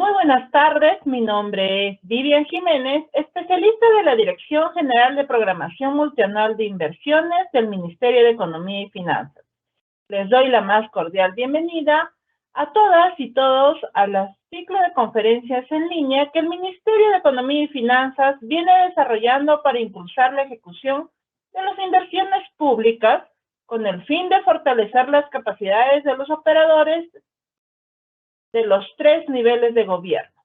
Muy buenas tardes, mi nombre es Vivian Jiménez, especialista de la Dirección General de Programación Multianual de Inversiones del Ministerio de Economía y Finanzas. Les doy la más cordial bienvenida a todas y todos al ciclo de conferencias en línea que el Ministerio de Economía y Finanzas viene desarrollando para impulsar la ejecución de las inversiones públicas con el fin de fortalecer las capacidades de los operadores de los 3 niveles de gobierno.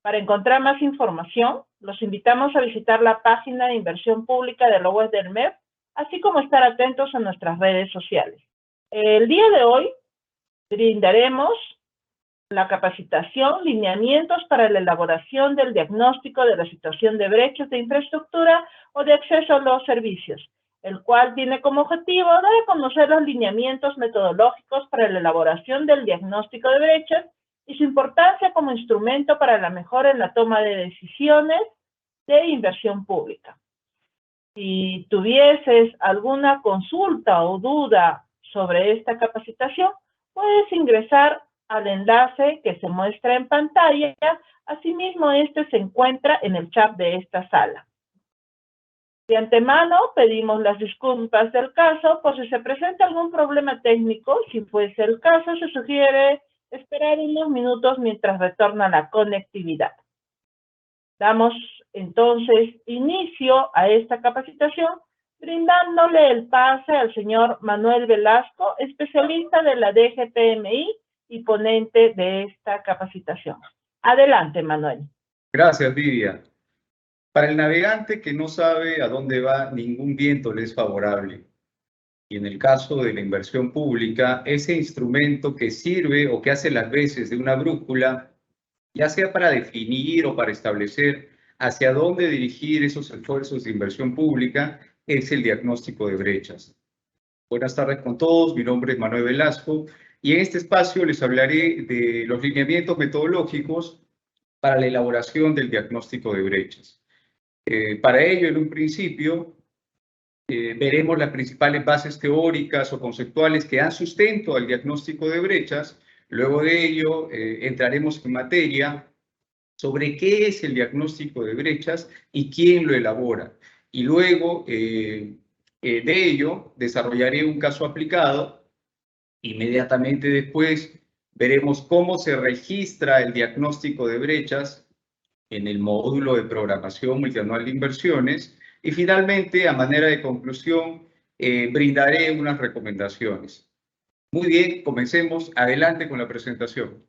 Para encontrar más información, los invitamos a visitar la página de inversión pública de la web del MEF, así como estar atentos a nuestras redes sociales. El día de hoy brindaremos la capacitación, lineamientos para la elaboración del diagnóstico de la situación de brechas de infraestructura o de acceso a los servicios, el cual tiene como objetivo dar a conocer los lineamientos metodológicos para la elaboración del diagnóstico de brechas y su importancia como instrumento para la mejora en la toma de decisiones de inversión pública. Si tuvieses alguna consulta o duda sobre esta capacitación, puedes ingresar al enlace que se muestra en pantalla. Asimismo, este se encuentra en el chat de esta sala. De antemano, pedimos las disculpas del caso por si se presenta algún problema técnico. Si fuese el caso, se sugiere esperar unos minutos mientras retorna la conectividad. Damos entonces inicio a esta capacitación brindándole el pase al señor Manuel Velasco, especialista de la DGPMI y ponente de esta capacitación. Adelante, Manuel. Gracias, Vivian. Para el navegante que no sabe a dónde va, ningún viento le es favorable. Y en el caso de la inversión pública, ese instrumento que sirve o que hace las veces de una brújula, ya sea para definir o para establecer hacia dónde dirigir esos esfuerzos de inversión pública, es el diagnóstico de brechas. Buenas tardes con todos, mi nombre es Manuel Velasco y en este espacio les hablaré de los lineamientos metodológicos para la elaboración del diagnóstico de brechas. Para ello, en un principio, veremos las principales bases teóricas o conceptuales que dan sustento al diagnóstico de brechas. Luego de ello, entraremos en materia sobre qué es el diagnóstico de brechas y quién lo elabora. Y luego de ello, desarrollaré un caso aplicado. Inmediatamente después, veremos cómo se registra el diagnóstico de brechas en el módulo de programación multianual de inversiones y finalmente, a manera de conclusión, brindaré unas recomendaciones. Muy bien, comencemos. Adelante con la presentación.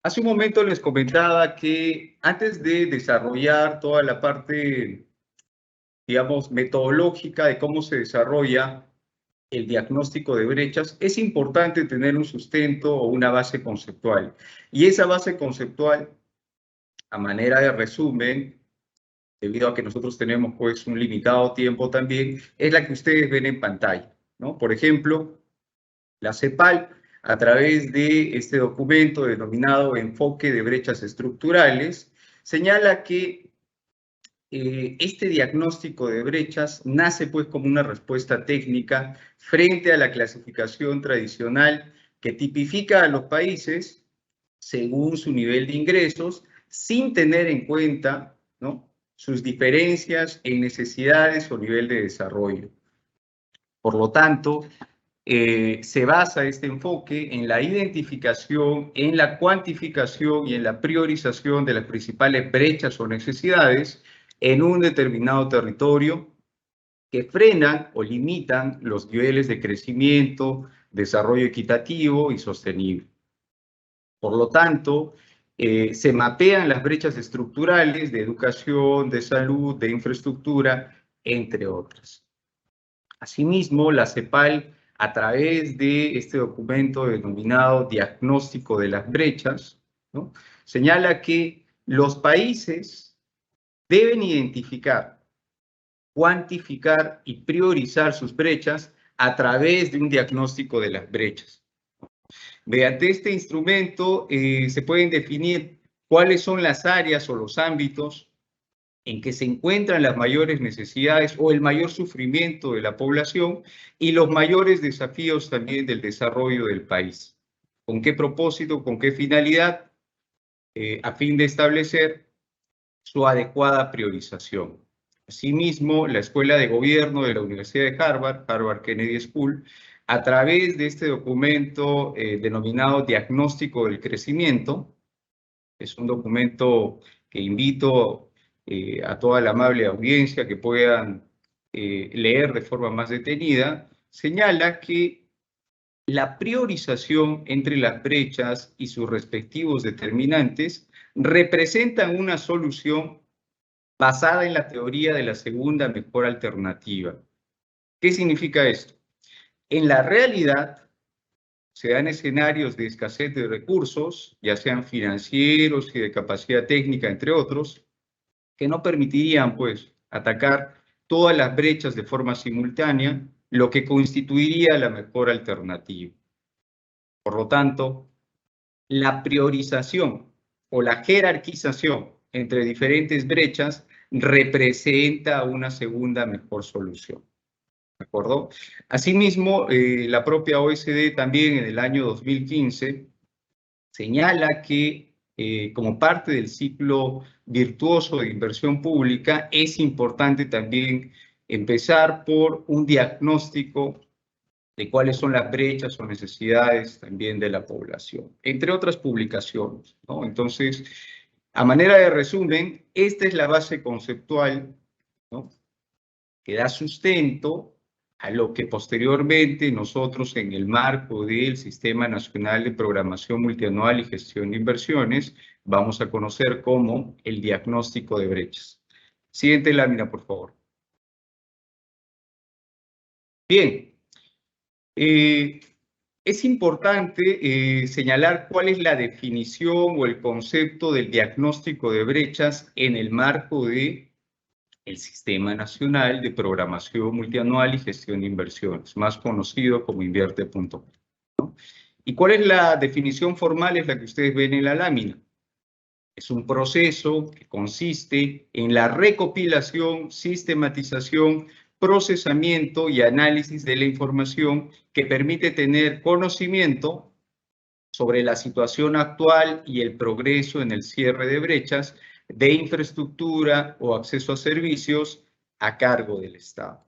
Hace un momento les comentaba que antes de desarrollar toda la parte, digamos, metodológica de cómo se desarrolla el diagnóstico de brechas, es importante tener un sustento o una base conceptual. Y esa base conceptual, a manera de resumen, debido a que nosotros tenemos pues un limitado tiempo también, es la que ustedes ven en pantalla, ¿no? Por ejemplo, la CEPAL, a través de este documento denominado Enfoque de Brechas Estructurales, señala que este diagnóstico de brechas nace pues como una respuesta técnica frente a la clasificación tradicional que tipifica a los países según su nivel de ingresos, sin tener en cuenta, ¿no?, sus diferencias en necesidades o nivel de desarrollo. Por lo tanto, se basa este enfoque en la identificación, en la cuantificación y en la priorización de las principales brechas o necesidades en un determinado territorio que frenan o limitan los niveles de crecimiento, desarrollo equitativo y sostenible. Por lo tanto, se mapean las brechas estructurales de educación, de salud, de infraestructura, entre otras. Asimismo, la CEPAL, a través de este documento denominado Diagnóstico de las Brechas, ¿no?, señala que los países deben identificar, cuantificar y priorizar sus brechas a través de un diagnóstico de las brechas. Mediante este instrumento se pueden definir cuáles son las áreas o los ámbitos en que se encuentran las mayores necesidades o el mayor sufrimiento de la población y los mayores desafíos también del desarrollo del país. ¿Con qué propósito? ¿Con qué finalidad? A fin de establecer su adecuada priorización. Asimismo, la Escuela de Gobierno de la Universidad de Harvard, Harvard Kennedy School, a través de este documento denominado Diagnóstico del Crecimiento, es un documento que invito a toda la amable audiencia que puedan leer de forma más detenida, señala que la priorización entre las brechas y sus respectivos determinantes representan una solución basada en la teoría de la segunda mejor alternativa. ¿Qué significa esto? En la realidad, se dan escenarios de escasez de recursos, ya sean financieros y de capacidad técnica, entre otros, que no permitirían, pues, atacar todas las brechas de forma simultánea, lo que constituiría la mejor alternativa. Por lo tanto, la priorización o la jerarquización entre diferentes brechas representa una segunda mejor solución. ¿De acuerdo? Asimismo, la propia OECD también en el año 2015 señala que como parte del ciclo virtuoso de inversión pública es importante también empezar por un diagnóstico de cuáles son las brechas o necesidades también de la población, entre otras publicaciones, ¿no? Entonces, a manera de resumen, esta es la base conceptual, ¿no?, que da sustento a lo que posteriormente nosotros en el marco del Sistema Nacional de Programación Multianual y Gestión de Inversiones vamos a conocer como el diagnóstico de brechas. Siguiente lámina, por favor. Bien. Es importante señalar cuál es la definición o el concepto del diagnóstico de brechas en el marco del Sistema Nacional de Programación Multianual y Gestión de Inversiones, más conocido como Invierte.com, ¿no? ¿Y cuál es la definición formal? Es la que ustedes ven en la lámina. Es un proceso que consiste en la recopilación, sistematización, procesamiento y análisis de la información que permite tener conocimiento sobre la situación actual y el progreso en el cierre de brechas de infraestructura o acceso a servicios a cargo del Estado.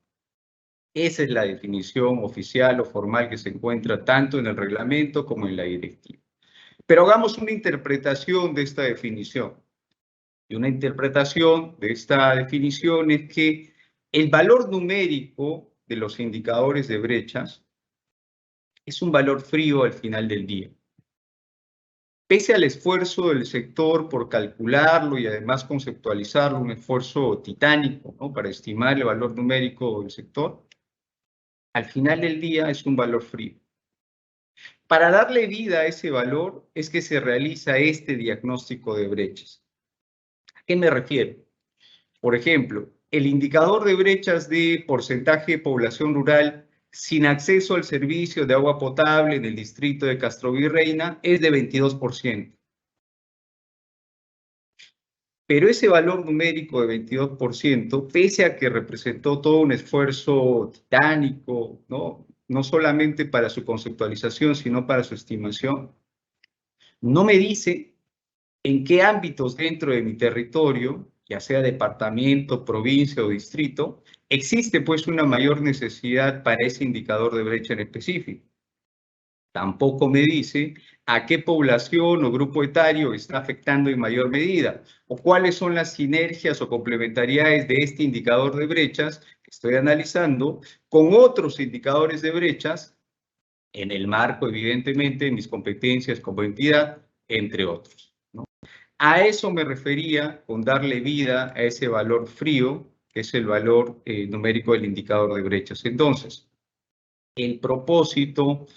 Esa es la definición oficial o formal que se encuentra tanto en el reglamento como en la directiva. Pero hagamos una interpretación de esta definición. Y una interpretación de esta definición es que el valor numérico de los indicadores de brechas es un valor frío al final del día. Pese al esfuerzo del sector por calcularlo y además conceptualizarlo, un esfuerzo titánico, ¿no?, para estimar el valor numérico del sector, al final del día es un valor frío. Para darle vida a ese valor es que se realiza este diagnóstico de brechas. ¿A qué me refiero? Por ejemplo, el indicador de brechas de porcentaje de población rural sin acceso al servicio de agua potable en el distrito de Castrovirreina es de 22%. Pero ese valor numérico de 22%, pese a que representó todo un esfuerzo titánico, no solamente para su conceptualización, sino para su estimación, no me dice en qué ámbitos dentro de mi territorio, ya sea departamento, provincia o distrito, existe pues una mayor necesidad para ese indicador de brecha en específico. Tampoco me dice a qué población o grupo etario está afectando en mayor medida, o cuáles son las sinergias o complementariedades de este indicador de brechas que estoy analizando con otros indicadores de brechas en el marco, evidentemente, de mis competencias como entidad, entre otros, ¿no? A eso me refería con darle vida a ese valor frío, que es el valor numérico del indicador de brechas. Entonces, el propósito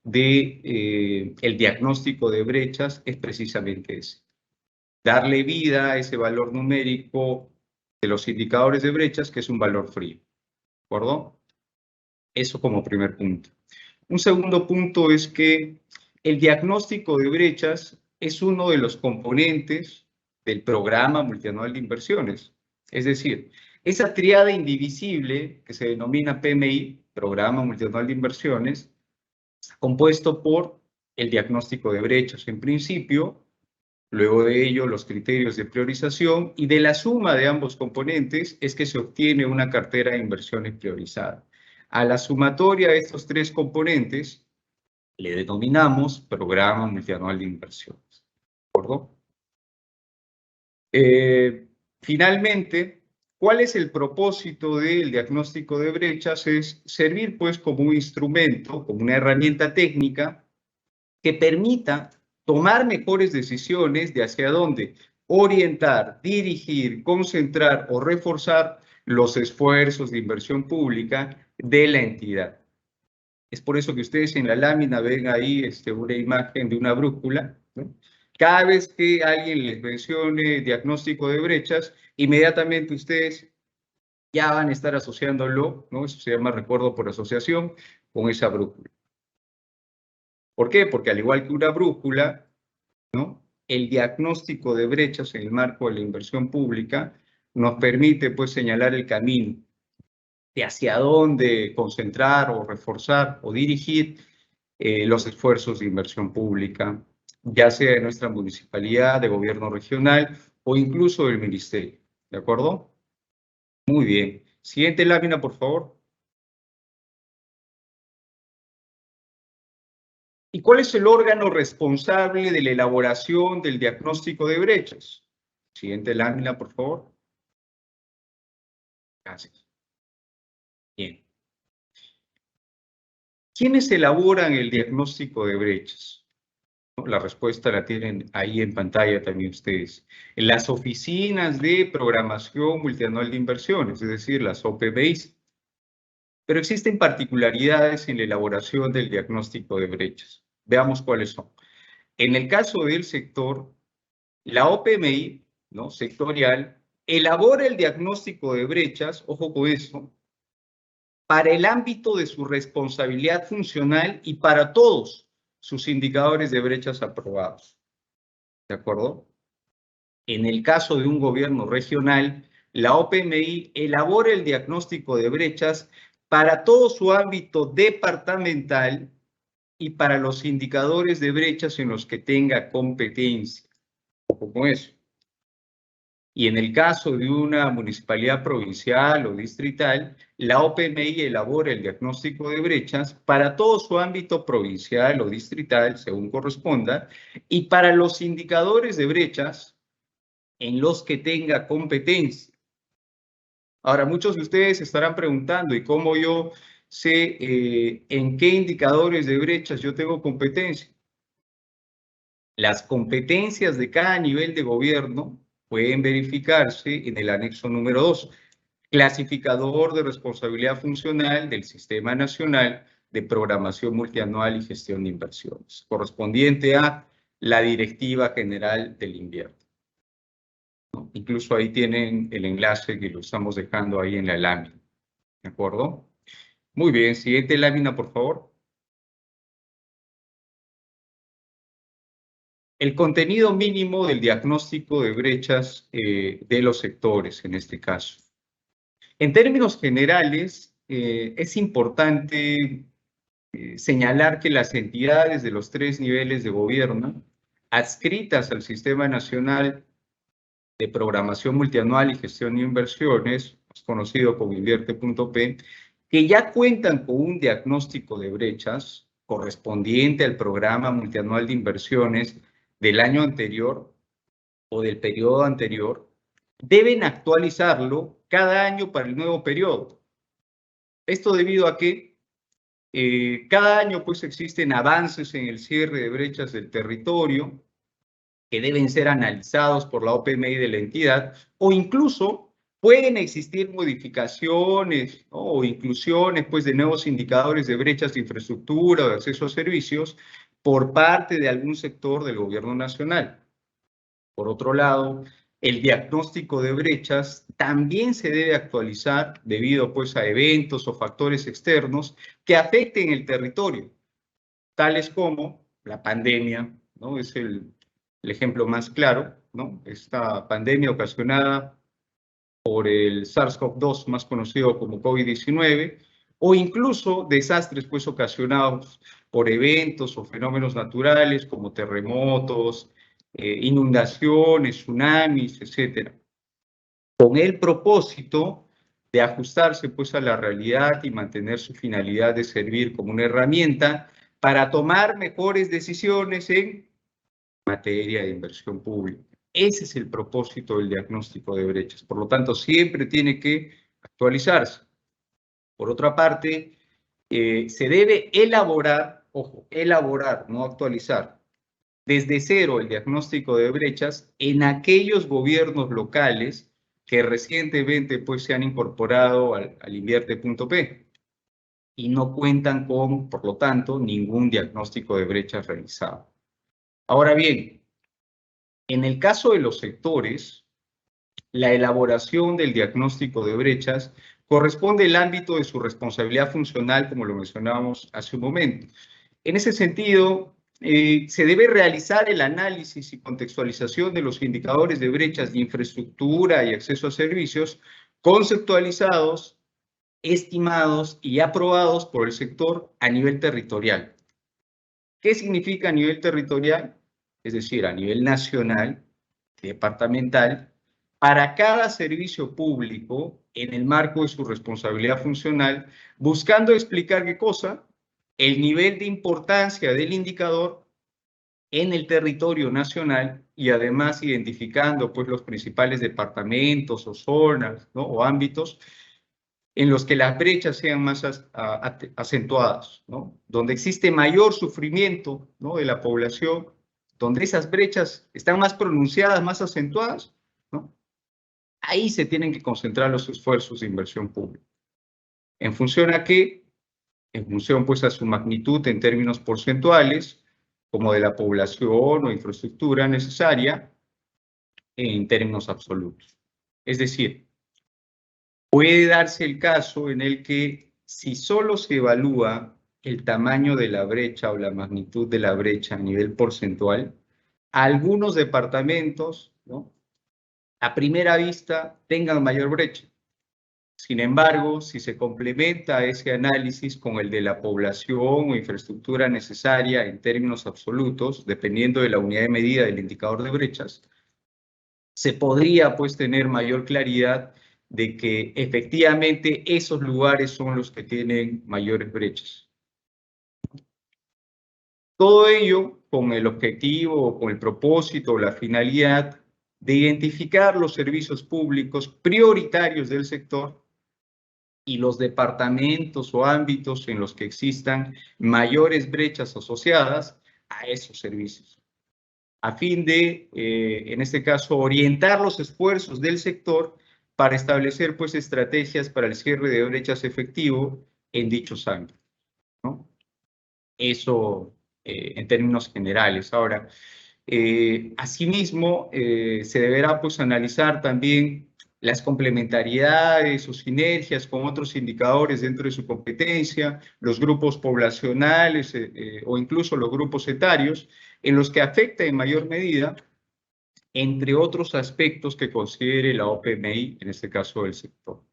del diagnóstico de brechas es precisamente ese: darle vida a ese valor numérico de los indicadores de brechas, que es un valor frío. ¿De acuerdo? Eso como primer punto. Un segundo punto es que el diagnóstico de brechas es uno de los componentes del programa multianual de inversiones. Es decir, esa tríada indivisible que se denomina PMI, Programa Multianual de Inversiones, está compuesto por el diagnóstico de brechas en principio, luego de ello los criterios de priorización, y de la suma de ambos componentes es que se obtiene una cartera de inversiones priorizada. A la sumatoria de estos tres componentes le denominamos Programa Multianual de Inversiones. ¿De acuerdo? Finalmente, ¿cuál es el propósito del diagnóstico de brechas? Es servir pues como un instrumento, como una herramienta técnica que permita tomar mejores decisiones de hacia dónde orientar, dirigir, concentrar o reforzar los esfuerzos de inversión pública de la entidad. Es por eso que ustedes en la lámina ven ahí una imagen de una brújula, ¿no? Cada vez que alguien les mencione diagnóstico de brechas, inmediatamente ustedes ya van a estar asociándolo, ¿no? Eso se llama recuerdo por asociación, con esa brújula. ¿Por qué? Porque al igual que una brújula, ¿no? El diagnóstico de brechas en el marco de la inversión pública nos permite pues señalar el camino de hacia dónde concentrar o reforzar o dirigir los esfuerzos de inversión pública, ya sea de nuestra municipalidad, de gobierno regional o incluso del ministerio. ¿De acuerdo? Muy bien. Siguiente lámina, por favor. ¿Y cuál es el órgano responsable de la elaboración del diagnóstico de brechas? Siguiente lámina, por favor. Gracias. Bien. ¿Quiénes elaboran el diagnóstico de brechas? La respuesta la tienen ahí en pantalla también ustedes. Las oficinas de programación multianual de inversiones, es decir, las OPBIs. Pero existen particularidades en la elaboración del diagnóstico de brechas. Veamos cuáles son. En el caso del sector, la OPMI, ¿no? Sectorial, elabora el diagnóstico de brechas, ojo con eso, para el ámbito de su responsabilidad funcional y para todos sus indicadores de brechas aprobados. ¿De acuerdo? En el caso de un gobierno regional, la OPMI elabora el diagnóstico de brechas para todo su ámbito departamental y para los indicadores de brechas en los que tenga competencia. Como eso. Y en el caso de una municipalidad provincial o distrital, la OPMI elabora el diagnóstico de brechas para todo su ámbito provincial o distrital, según corresponda, y para los indicadores de brechas en los que tenga competencia. Ahora, muchos de ustedes se estarán preguntando, ¿y cómo yo sé en qué indicadores de brechas yo tengo competencia? Las competencias de cada nivel de gobierno pueden verificarse en el anexo número 2, clasificador de responsabilidad funcional del Sistema Nacional de Programación Multianual y Gestión de Inversiones, correspondiente a la Directiva General del Invierno. Incluso ahí tienen el enlace que lo estamos dejando ahí en la lámina. ¿De acuerdo? Muy bien, siguiente lámina, por favor. El contenido mínimo del diagnóstico de brechas de los sectores, en este caso. En términos generales, es importante señalar que las entidades de los 3 niveles de gobierno adscritas al Sistema Nacional de Programación Multianual y Gestión de Inversiones, conocido como Invierte.p, que ya cuentan con un diagnóstico de brechas correspondiente al Programa Multianual de Inversiones del año anterior o del periodo anterior, deben actualizarlo cada año para el nuevo periodo. Esto debido a que cada año pues existen avances en el cierre de brechas del territorio que deben ser analizados por la OPMI de la entidad, o incluso pueden existir modificaciones, ¿no? O inclusiones pues, de nuevos indicadores de brechas de infraestructura o de acceso a servicios por parte de algún sector del gobierno nacional. Por otro lado, el diagnóstico de brechas también se debe actualizar debido pues, a eventos o factores externos que afecten el territorio, tales como la pandemia, ¿no? Es el ejemplo más claro, ¿no? Esta pandemia ocasionada por el SARS-CoV-2, más conocido como COVID-19, o incluso desastres pues ocasionados por eventos o fenómenos naturales como terremotos, inundaciones, tsunamis, etc. Con el propósito de ajustarse pues a la realidad y mantener su finalidad de servir como una herramienta para tomar mejores decisiones en materia de inversión pública. Ese es el propósito del diagnóstico de brechas. Por lo tanto, siempre tiene que actualizarse. Por otra parte, se debe elaborar, ojo, elaborar, no actualizar, desde cero el diagnóstico de brechas en aquellos gobiernos locales que recientemente pues, se han incorporado al Invierte.p y no cuentan con, por lo tanto, ningún diagnóstico de brechas realizado. Ahora bien, en el caso de los sectores, la elaboración del diagnóstico de brechas corresponde al ámbito de su responsabilidad funcional, como lo mencionábamos hace un momento. En ese sentido, se debe realizar el análisis y contextualización de los indicadores de brechas de infraestructura y acceso a servicios conceptualizados, estimados y aprobados por el sector a nivel territorial. ¿Qué significa a nivel territorial? Es decir, a nivel nacional, departamental, para cada servicio público en el marco de su responsabilidad funcional, buscando explicar qué cosa, el nivel de importancia del indicador en el territorio nacional y además identificando pues los principales departamentos o zonas, ¿no? O ámbitos en los que las brechas sean más acentuadas, ¿no? Donde existe mayor sufrimiento, ¿no? De la población, donde esas brechas están más pronunciadas, más acentuadas, ¿no? Ahí se tienen que concentrar los esfuerzos de inversión pública. ¿En función a qué? En función pues a su magnitud en términos porcentuales, como de la población o infraestructura necesaria en términos absolutos. Es decir, puede darse el caso en el que si solo se evalúa el tamaño de la brecha o la magnitud de la brecha a nivel porcentual, algunos departamentos, ¿no? A primera vista tengan mayor brecha. Sin embargo, si se complementa ese análisis con el de la población o infraestructura necesaria en términos absolutos, dependiendo de la unidad de medida del indicador de brechas, se podría pues tener mayor claridad de que efectivamente esos lugares son los que tienen mayores brechas. Todo ello con el objetivo, con el propósito o la finalidad de identificar los servicios públicos prioritarios del sector y los departamentos o ámbitos en los que existan mayores brechas asociadas a esos servicios, a fin de, en este caso, orientar los esfuerzos del sector para establecer pues estrategias para el cierre de brechas efectivo en dichos ámbitos, ¿no? Eso en términos generales. Ahora, asimismo, se deberá pues analizar también las complementariedades o sinergias con otros indicadores dentro de su competencia, los grupos poblacionales o incluso los grupos etarios, en los que afecta en mayor medida, entre otros aspectos que considere la OPMI, en este caso del sector.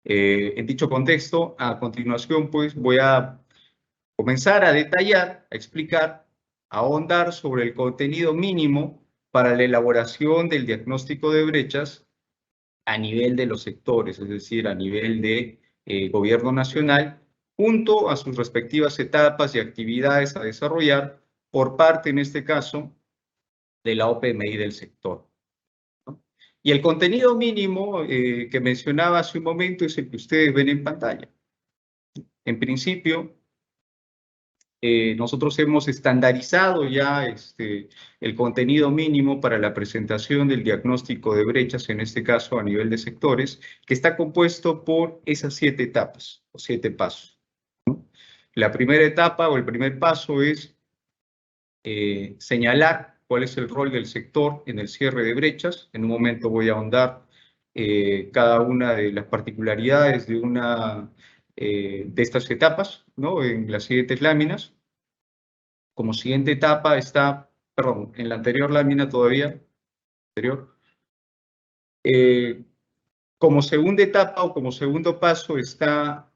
En dicho contexto, a continuación, pues voy a comenzar a detallar, a explicar, a ahondar sobre el contenido mínimo para la elaboración del diagnóstico de brechas a nivel de los sectores, es decir, a nivel de gobierno nacional, junto a sus respectivas etapas y actividades a desarrollar por parte, en este caso, de la OPMI del sector, ¿no? Y el contenido mínimo que mencionaba hace un momento es el que ustedes ven en pantalla. En principio, nosotros hemos estandarizado ya el contenido mínimo para la presentación del diagnóstico de brechas, en este caso a nivel de sectores, que está compuesto por esas 7 etapas o 7 pasos, ¿no? La primera etapa o el primer paso es señalar cuál es el rol del sector en el cierre de brechas. En un momento voy a ahondar cada una de las particularidades de estas etapas, ¿no? En las siguientes láminas. Como siguiente etapa está, perdón, en la anterior lámina todavía, anterior, Como segunda etapa o como segundo paso está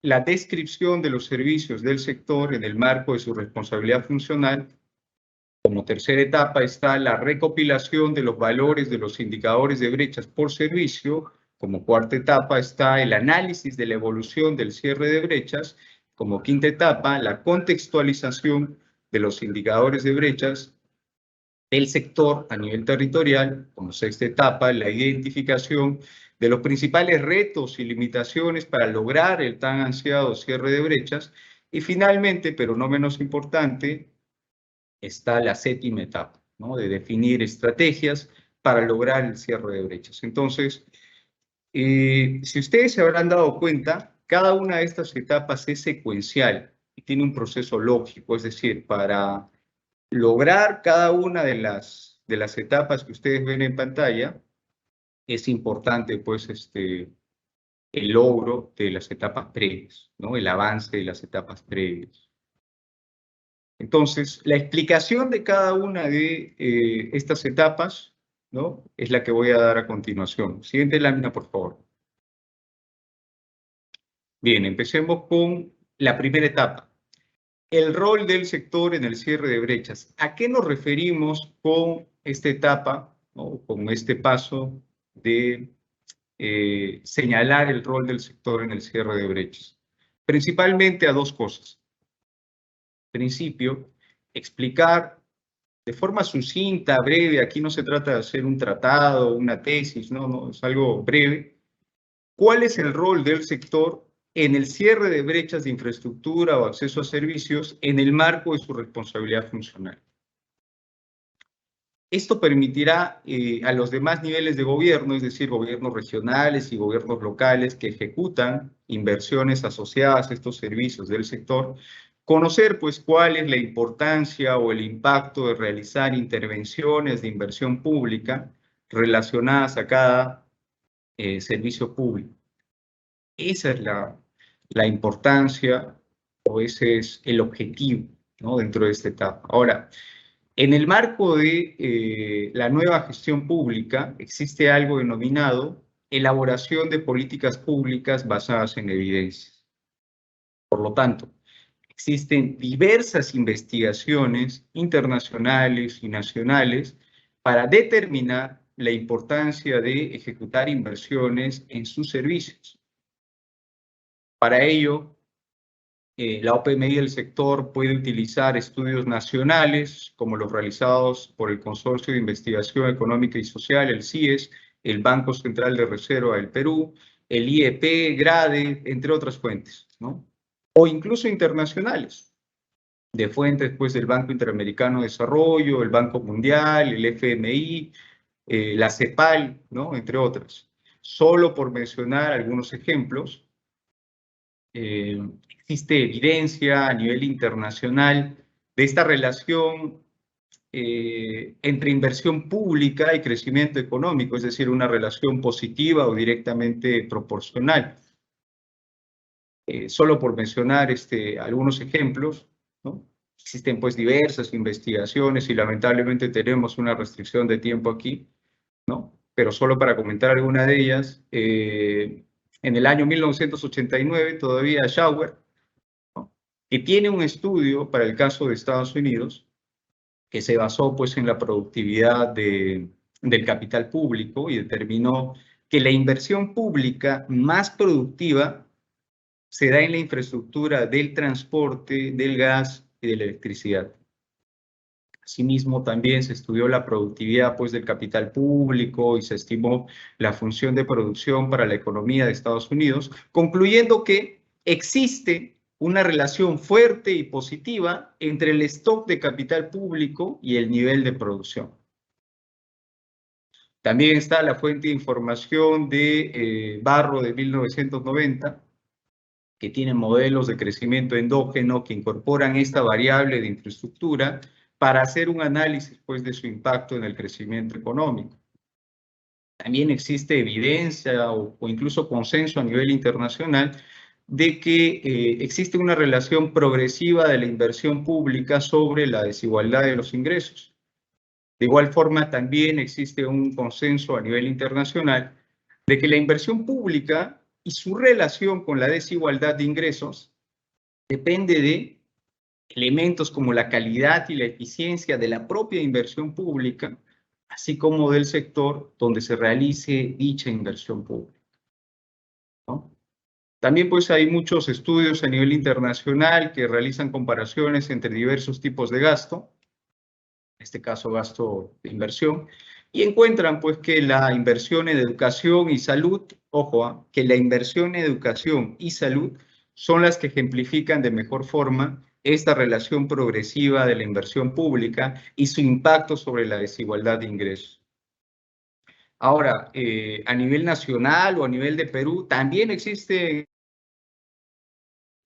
la descripción de los servicios del sector en el marco de su responsabilidad funcional. Como tercera etapa está la recopilación de los valores de los indicadores de brechas por servicio. Como cuarta etapa está el análisis de la evolución del cierre de brechas. Como quinta etapa, la contextualización de los indicadores de brechas del sector a nivel territorial. Como sexta etapa, la identificación de los principales retos y limitaciones para lograr el tan ansiado cierre de brechas. Y finalmente, pero no menos importante, está la séptima etapa, ¿no? De definir estrategias para lograr el cierre de brechas. Entonces, si ustedes se habrán dado cuenta, cada una de estas etapas es secuencial y tiene un proceso lógico, es decir, para lograr cada una de las etapas que ustedes ven en pantalla, es importante, pues, el logro de las etapas previas, ¿no? El avance de las etapas previas. Entonces, la explicación de cada una de estas etapas, ¿no? Es la que voy a dar a continuación. Siguiente lámina, por favor. Bien, empecemos con la primera etapa. El rol del sector en el cierre de brechas. ¿A qué nos referimos con esta etapa, ¿no? Con este paso de señalar el rol del sector en el cierre de brechas? Principalmente a dos cosas. Principio, explicar de forma sucinta, breve, aquí no se trata de hacer un tratado, una tesis, no, es algo breve. ¿Cuál es el rol del sector en el cierre de brechas de infraestructura o acceso a servicios en el marco de su responsabilidad funcional? Esto permitirá a los demás niveles de gobierno, es decir, gobiernos regionales y gobiernos locales que ejecutan inversiones asociadas a estos servicios del sector, conocer, pues, cuál es la importancia o el impacto de realizar intervenciones de inversión pública relacionadas a cada servicio público. Esa es la importancia, o ese es el objetivo, ¿no? Dentro de esta etapa. Ahora, en el marco de la nueva gestión pública existe algo denominado elaboración de políticas públicas basadas en evidencias. Por lo tanto, existen diversas investigaciones internacionales y nacionales para determinar la importancia de ejecutar inversiones en sus servicios. Para ello, la OPMI del sector puede utilizar estudios nacionales, como los realizados por el Consorcio de Investigación Económica y Social, el CIES, el Banco Central de Reserva del Perú, el IEP, GRADE, entre otras fuentes, ¿no? O incluso internacionales, de fuentes, pues, del Banco Interamericano de Desarrollo, el Banco Mundial, el FMI, la CEPAL, ¿no? Entre otras. Solo por mencionar algunos ejemplos, existe evidencia a nivel internacional de esta relación entre inversión pública y crecimiento económico, es decir, una relación positiva o directamente proporcional. Solo por mencionar algunos ejemplos, ¿no? Existen, pues, diversas investigaciones y lamentablemente tenemos una restricción de tiempo aquí, ¿no? Pero solo para comentar alguna de ellas, en el año 1989 todavía Schauer, ¿no? Que tiene un estudio para el caso de Estados Unidos que se basó, pues, en la productividad del capital público y determinó que la inversión pública más productiva se da en la infraestructura del transporte, del gas y de la electricidad. Asimismo, también se estudió la productividad, pues, del capital público y se estimó la función de producción para la economía de Estados Unidos, concluyendo que existe una relación fuerte y positiva entre el stock de capital público y el nivel de producción. También está la fuente de información de Barro de 1990, que tiene modelos de crecimiento endógeno que incorporan esta variable de infraestructura para hacer un análisis, pues, de su impacto en el crecimiento económico. También existe evidencia o incluso consenso a nivel internacional de que existe una relación progresiva de la inversión pública sobre la desigualdad de los ingresos. De igual forma, también existe un consenso a nivel internacional de que la inversión pública y su relación con la desigualdad de ingresos depende de elementos como la calidad y la eficiencia de la propia inversión pública, así como del sector donde se realice dicha inversión pública, ¿no? También pues hay muchos estudios a nivel internacional que realizan comparaciones entre diversos tipos de gasto, en este caso gasto de inversión, y encuentran pues que la inversión en educación y salud, ojo, que la inversión en educación y salud son las que ejemplifican de mejor forma esta relación progresiva de la inversión pública y su impacto sobre la desigualdad de ingresos. Ahora, a nivel nacional o a nivel de Perú, también existe,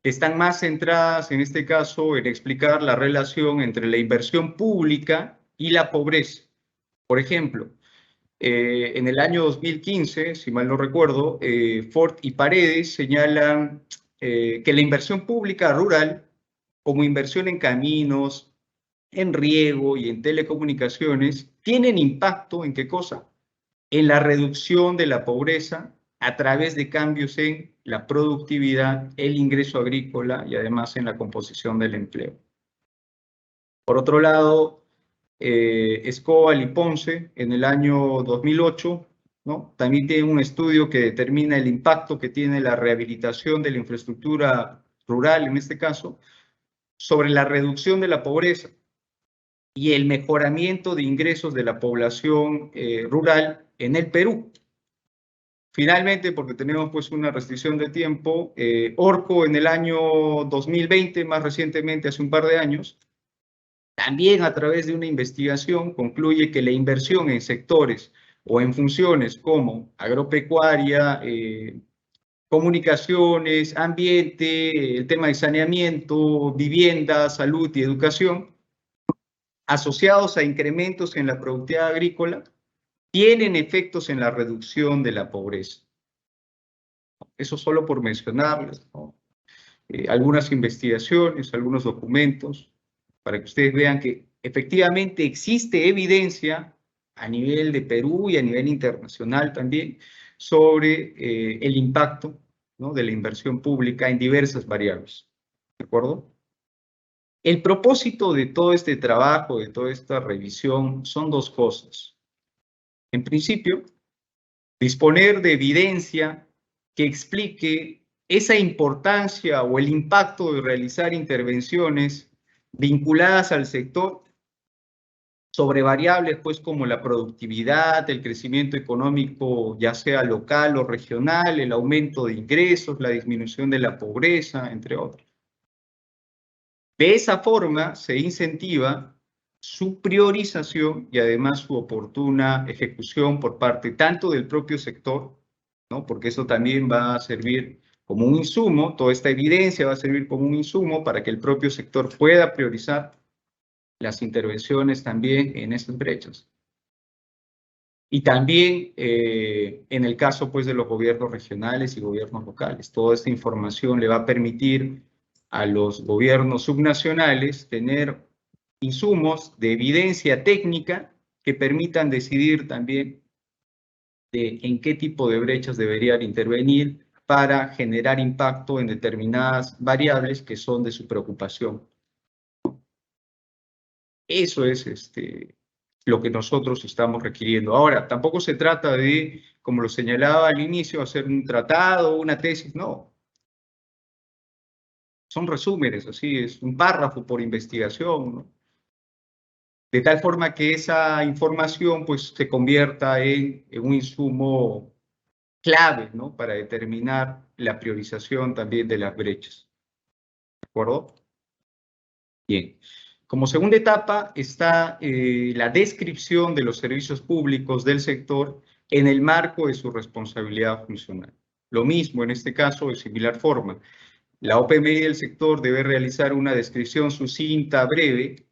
están más centradas en este caso en explicar la relación entre la inversión pública y la pobreza. Por ejemplo, en el año 2015, si mal no recuerdo, Ford y Paredes señalan que la inversión pública rural, como inversión en caminos, en riego y en telecomunicaciones, tienen impacto ¿en qué cosa? En la reducción de la pobreza a través de cambios en la productividad, el ingreso agrícola y además en la composición del empleo. Por otro lado, Escobar y Ponce, en el año 2008, ¿no? También tiene un estudio que determina el impacto que tiene la rehabilitación de la infraestructura rural, en este caso, sobre la reducción de la pobreza y el mejoramiento de ingresos de la población rural en el Perú. Finalmente, porque tenemos pues una restricción de tiempo, Orco en el año 2020, más recientemente, hace un par de años, también a través de una investigación concluye que la inversión en sectores o en funciones como agropecuaria, comunicaciones, ambiente, el tema de saneamiento, vivienda, salud y educación, asociados a incrementos en la productividad agrícola, tienen efectos en la reducción de la pobreza. Eso solo por mencionarles, ¿no? Algunas investigaciones, algunos documentos, para que ustedes vean que efectivamente existe evidencia a nivel de Perú y a nivel internacional también sobre el impacto, ¿no?, de la inversión pública en diversas variables. ¿De acuerdo? El propósito de todo este trabajo, de toda esta revisión, son dos cosas. En principio, disponer de evidencia que explique esa importancia o el impacto de realizar intervenciones vinculadas al sector sobre variables pues como la productividad, el crecimiento económico ya sea local o regional, el aumento de ingresos, la disminución de la pobreza, entre otros. De esa forma se incentiva su priorización y además su oportuna ejecución por parte tanto del propio sector, ¿no?, porque eso también va a servir como un insumo, toda esta evidencia va a servir como un insumo para que el propio sector pueda priorizar las intervenciones también en esas brechas. Y también en el caso pues de los gobiernos regionales y gobiernos locales, toda esta información le va a permitir a los gobiernos subnacionales tener insumos de evidencia técnica que permitan decidir también de en qué tipo de brechas deberían intervenir para generar impacto en determinadas variables que son de su preocupación. Eso es lo que nosotros estamos requiriendo. Ahora, tampoco se trata de, como lo señalaba al inicio, hacer un tratado, una tesis, no. Son resúmenes, así es, un párrafo por investigación, ¿no? De tal forma que esa información pues se convierta en un insumo clave, ¿no?, para determinar la priorización también de las brechas. ¿De acuerdo? Bien. Como segunda etapa está la descripción de los servicios públicos del sector en el marco de su responsabilidad funcional. Lo mismo en este caso de similar forma. La OPMI del sector debe realizar una descripción sucinta, breve,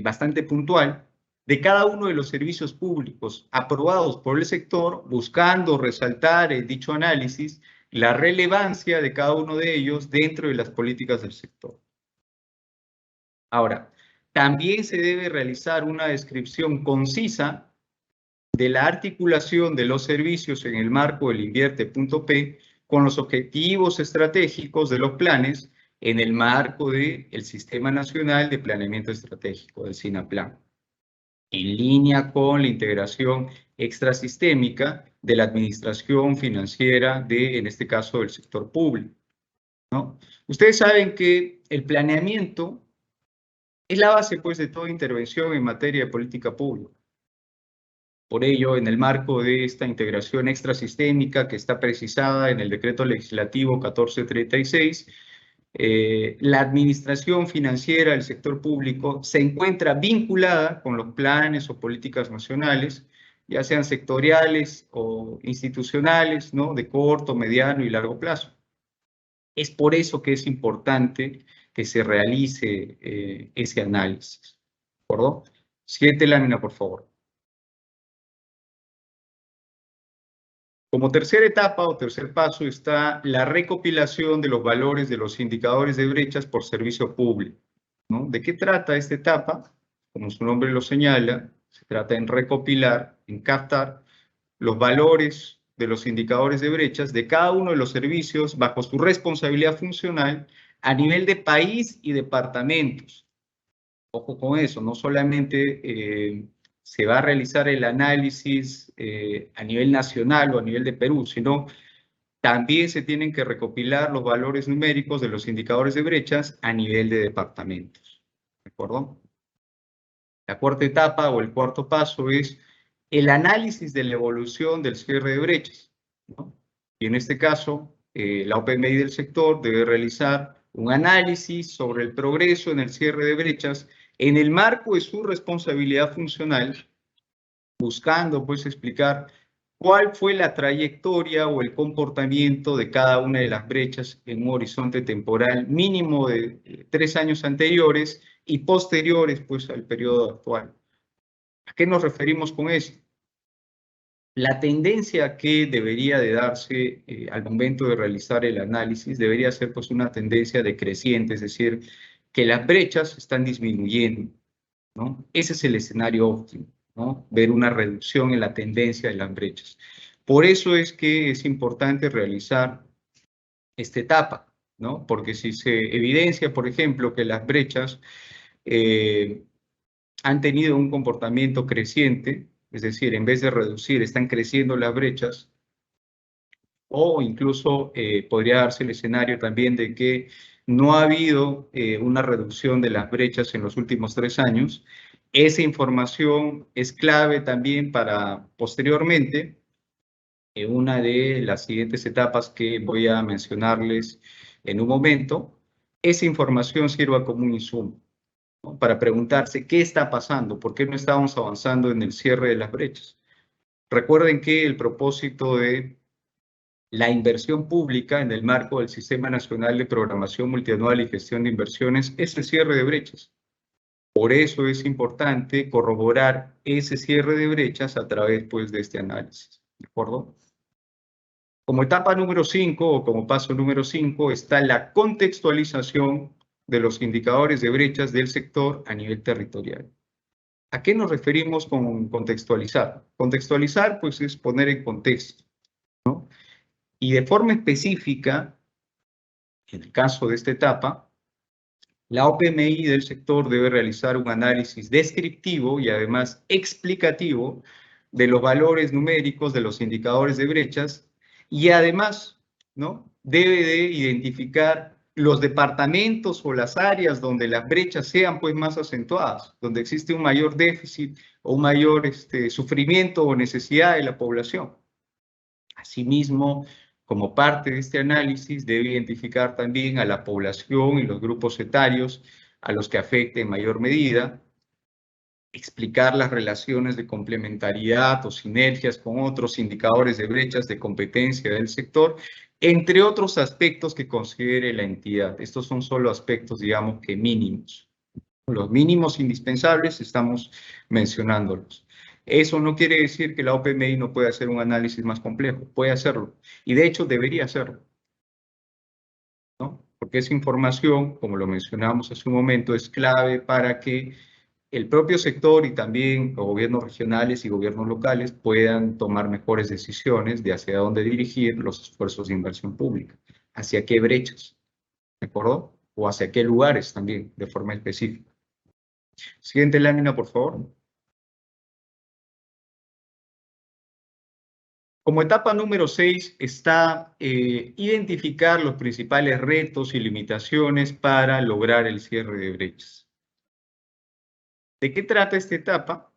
bastante puntual, de cada uno de los servicios públicos aprobados por el sector, buscando resaltar en dicho análisis la relevancia de cada uno de ellos dentro de las políticas del sector. Ahora, también se debe realizar una descripción concisa de la articulación de los servicios en el marco del Invierte.P con los objetivos estratégicos de los planes en el marco del Sistema Nacional de Planeamiento Estratégico, del SINAPLAN, en línea con la integración extrasistémica de la administración financiera de, en este caso, del sector público, ¿no? Ustedes saben que el planeamiento es la base, pues, de toda intervención en materia de política pública. Por ello, en el marco de esta integración extrasistémica que está precisada en el Decreto Legislativo 1436, la administración financiera del sector público se encuentra vinculada con los planes o políticas nacionales, ya sean sectoriales o institucionales, ¿no?, de corto, mediano y largo plazo. Es por eso que es importante que se realice ese análisis. ¿De acuerdo? Siguiente lámina, por favor. Como tercera etapa o tercer paso está la recopilación de los valores de los indicadores de brechas por servicio público, ¿no? ¿De qué trata esta etapa? Como su nombre lo señala, se trata en recopilar, en captar los valores de los indicadores de brechas de cada uno de los servicios bajo su responsabilidad funcional a nivel de país y departamentos. Ojo con eso, no solamente se va a realizar el análisis a nivel nacional o a nivel de Perú, sino también se tienen que recopilar los valores numéricos de los indicadores de brechas a nivel de departamentos. ¿De acuerdo? La cuarta etapa o el cuarto paso es el análisis de la evolución del cierre de brechas, ¿no? Y en este caso, la OPMI del sector debe realizar un análisis sobre el progreso en el cierre de brechas en el marco de su responsabilidad funcional, buscando, pues, explicar cuál fue la trayectoria o el comportamiento de cada una de las brechas en un horizonte temporal mínimo de 3 años anteriores y posteriores, pues, al periodo actual. ¿A qué nos referimos con esto? La tendencia que debería de darse al momento de realizar el análisis debería ser, pues, una tendencia decreciente, es decir, que las brechas están disminuyendo, ¿no? Ese es el escenario óptimo, ¿no? Ver una reducción en la tendencia de las brechas. Por eso es que es importante realizar esta etapa, ¿no? Porque si se evidencia, por ejemplo, que las brechas han tenido un comportamiento creciente, es decir, en vez de reducir, están creciendo las brechas, o incluso podría darse el escenario también de que no ha habido una reducción de las brechas en los últimos 3 años. Esa información es clave también para posteriormente, una de las siguientes etapas que voy a mencionarles en un momento, esa información sirva como un insumo, ¿no?, para preguntarse qué está pasando, por qué no estamos avanzando en el cierre de las brechas. Recuerden que el propósito de la inversión pública en el marco del Sistema Nacional de Programación Multianual y Gestión de Inversiones es el cierre de brechas. Por eso es importante corroborar ese cierre de brechas a través, pues, de este análisis. ¿De acuerdo? Como etapa número 5 o como paso número 5 está la contextualización de los indicadores de brechas del sector a nivel territorial. ¿A qué nos referimos con contextualizar? Contextualizar, pues, es poner en contexto, ¿no? Y de forma específica, en el caso de esta etapa, la OPMI del sector debe realizar un análisis descriptivo y además explicativo de los valores numéricos de los indicadores de brechas y además, ¿no?, debe de identificar los departamentos o las áreas donde las brechas sean, pues, más acentuadas, donde existe un mayor déficit o un mayor sufrimiento o necesidad de la población. Asimismo, como parte de este análisis, debe identificar también a la población y los grupos etarios a los que afecte en mayor medida, explicar las relaciones de complementariedad o sinergias con otros indicadores de brechas de competencia del sector, entre otros aspectos que considere la entidad. Estos son solo aspectos, digamos, que mínimos. Los mínimos indispensables estamos mencionándolos. Eso no quiere decir que la OPMI no pueda hacer un análisis más complejo, puede hacerlo, y de hecho debería hacerlo, ¿no? Porque esa información, como lo mencionamos hace un momento, es clave para que el propio sector y también los gobiernos regionales y gobiernos locales puedan tomar mejores decisiones de hacia dónde dirigir los esfuerzos de inversión pública, hacia qué brechas, ¿de acuerdo? O hacia qué lugares también, de forma específica. Siguiente lámina, por favor. Como etapa número 6 está identificar los principales retos y limitaciones para lograr el cierre de brechas. ¿De qué trata esta etapa?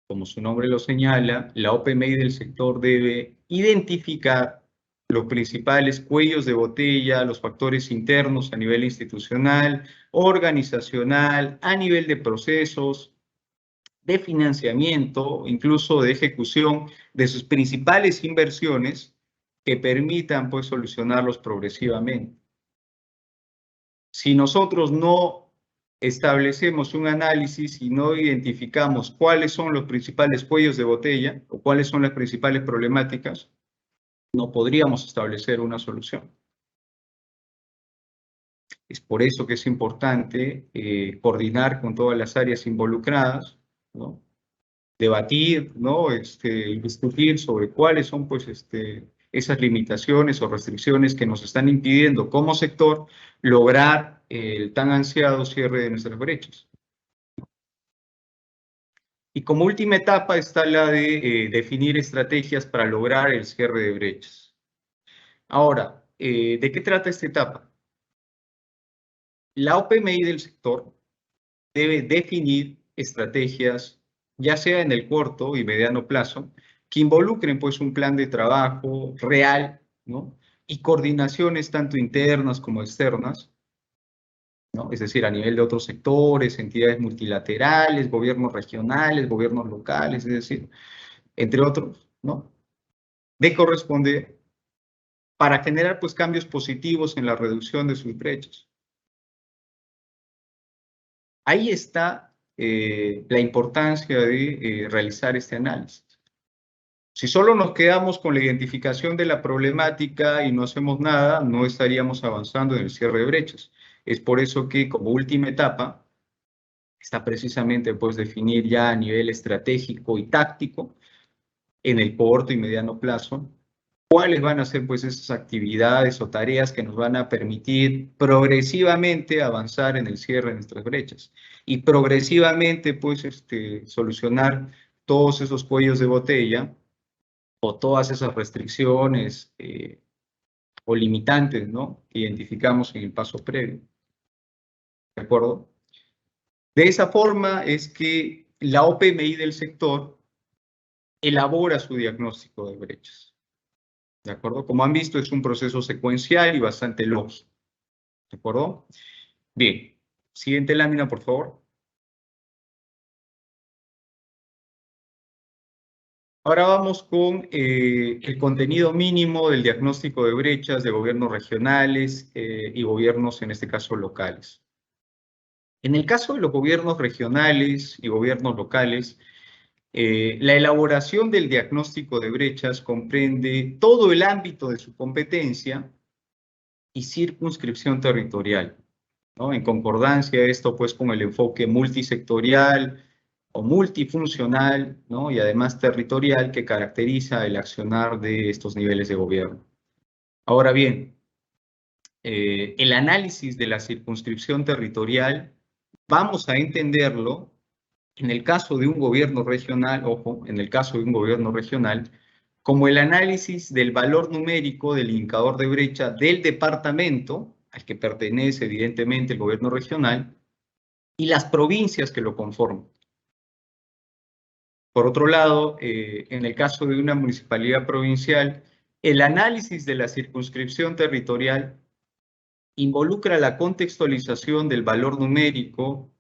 Como su nombre lo señala, la OPMI del sector debe identificar los principales cuellos de botella, los factores internos a nivel institucional, organizacional, a nivel de procesos, de financiamiento, incluso de ejecución de sus principales inversiones que permitan pues solucionarlos progresivamente. Si nosotros no establecemos un análisis y no identificamos cuáles son los principales cuellos de botella o cuáles son las principales problemáticas, no podríamos establecer una solución. Es por eso que es importante coordinar con todas las áreas involucradas, ¿no? Debatir, ¿no? Discutir sobre cuáles son pues, esas limitaciones o restricciones que nos están impidiendo como sector lograr el tan ansiado cierre de nuestras brechas. Y como última etapa está la de definir estrategias para lograr el cierre de brechas. Ahora, ¿de qué trata esta etapa? La OPMI del sector debe definir estrategias ya sea en el corto y mediano plazo, que involucren pues un plan de trabajo real, ¿no? Y coordinaciones tanto internas como externas, ¿no? Es decir, a nivel de otros sectores, entidades multilaterales, gobiernos regionales, gobiernos locales, es decir, entre otros, ¿no? De corresponder para generar pues cambios positivos en la reducción de sus brechas. Ahí está la importancia de realizar este análisis. Si solo nos quedamos con la identificación de la problemática y no hacemos nada, no estaríamos avanzando en el cierre de brechas. Es por eso que como última etapa está precisamente pues definir ya a nivel estratégico y táctico en el corto y mediano plazo cuáles van a ser pues esas actividades o tareas que nos van a permitir progresivamente avanzar en el cierre de nuestras brechas y progresivamente pues solucionar todos esos cuellos de botella o todas esas restricciones o limitantes, ¿no? Que identificamos en el paso previo. ¿De acuerdo? De esa forma es que la OPMI del sector elabora su diagnóstico de brechas. ¿De acuerdo? Como han visto, es un proceso secuencial y bastante lógico. ¿De acuerdo? Bien. Siguiente lámina, por favor. Ahora vamos con el contenido mínimo del diagnóstico de brechas de gobiernos regionales y gobiernos, en este caso, locales. En el caso de los gobiernos regionales y gobiernos locales, la elaboración del diagnóstico de brechas comprende todo el ámbito de su competencia y circunscripción territorial, ¿no? En concordancia esto pues con el enfoque multisectorial o multifuncional, ¿no? Y además territorial que caracteriza el accionar de estos niveles de gobierno. Ahora bien, el análisis de la circunscripción territorial vamos a entenderlo en el caso de un gobierno regional, ojo, en el caso de un gobierno regional, como el análisis del valor numérico del indicador de brecha del departamento, al que pertenece evidentemente el gobierno regional, y las provincias que lo conforman. Por otro lado, en el caso de una municipalidad provincial, el análisis de la circunscripción territorial involucra la contextualización del valor numérico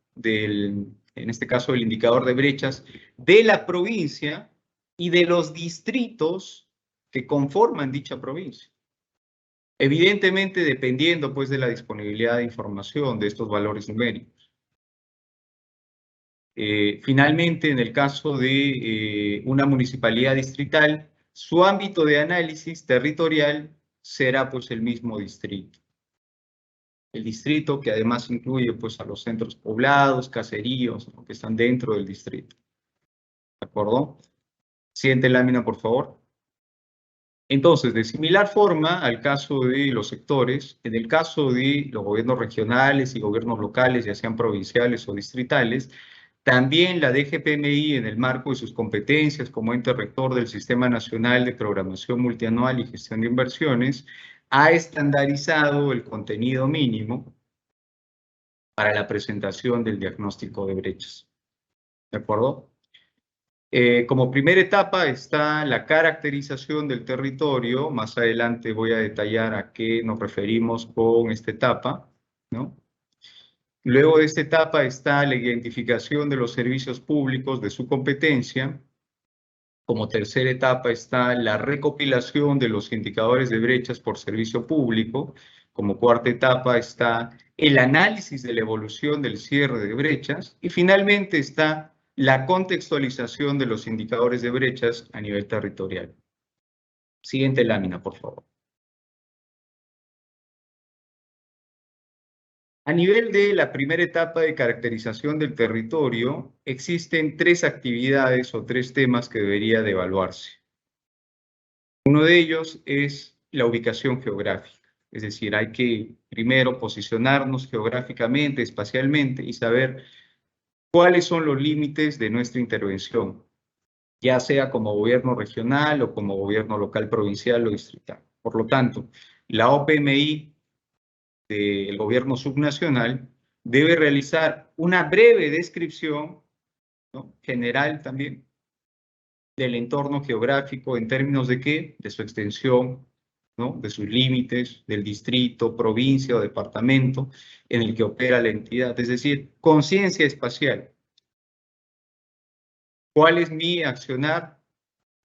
en este caso el indicador de brechas, de la provincia y de los distritos que conforman dicha provincia. Evidentemente dependiendo pues de la disponibilidad de información de estos valores numéricos. Finalmente, en el caso de una municipalidad distrital, su ámbito de análisis territorial será pues el mismo distrito. el distrito, que además incluye pues a los centros poblados, caseríos, ¿no?, que están dentro del distrito. ¿De acuerdo? Siguiente lámina, por favor. Entonces, de similar forma al caso de los sectores, en el caso de los gobiernos regionales y gobiernos locales, ya sean provinciales o distritales, también la DGPMI, en el marco de sus competencias como ente rector del Sistema Nacional de Programación Multianual y Gestión de Inversiones, ha estandarizado el contenido mínimo para la presentación del diagnóstico de brechas. ¿De acuerdo? Como primera etapa está la caracterización del territorio. Más adelante voy a detallar a qué nos referimos con esta etapa, ¿no? Luego de esta etapa está la identificación de los servicios públicos de su competencia. Como tercera etapa está la recopilación de los indicadores de brechas por servicio público. Como cuarta etapa está el análisis de la evolución del cierre de brechas. Y finalmente está la contextualización de los indicadores de brechas a nivel territorial. Siguiente lámina, por favor. A nivel de la primera etapa de caracterización del territorio, existen 3 actividades o 3 temas que debería de evaluarse. Uno de ellos es la ubicación geográfica, es decir, hay que primero posicionarnos geográficamente, espacialmente y saber cuáles son los límites de nuestra intervención, ya sea como gobierno regional o como gobierno local, provincial o distrital. Por lo tanto, la OPMI del gobierno subnacional debe realizar una breve descripción, ¿no?, general también, del entorno geográfico en términos de qué, de su extensión, ¿no?, de sus límites, del distrito, provincia o departamento en el que opera la entidad, es decir, conciencia espacial. ¿Cuál es mi accionar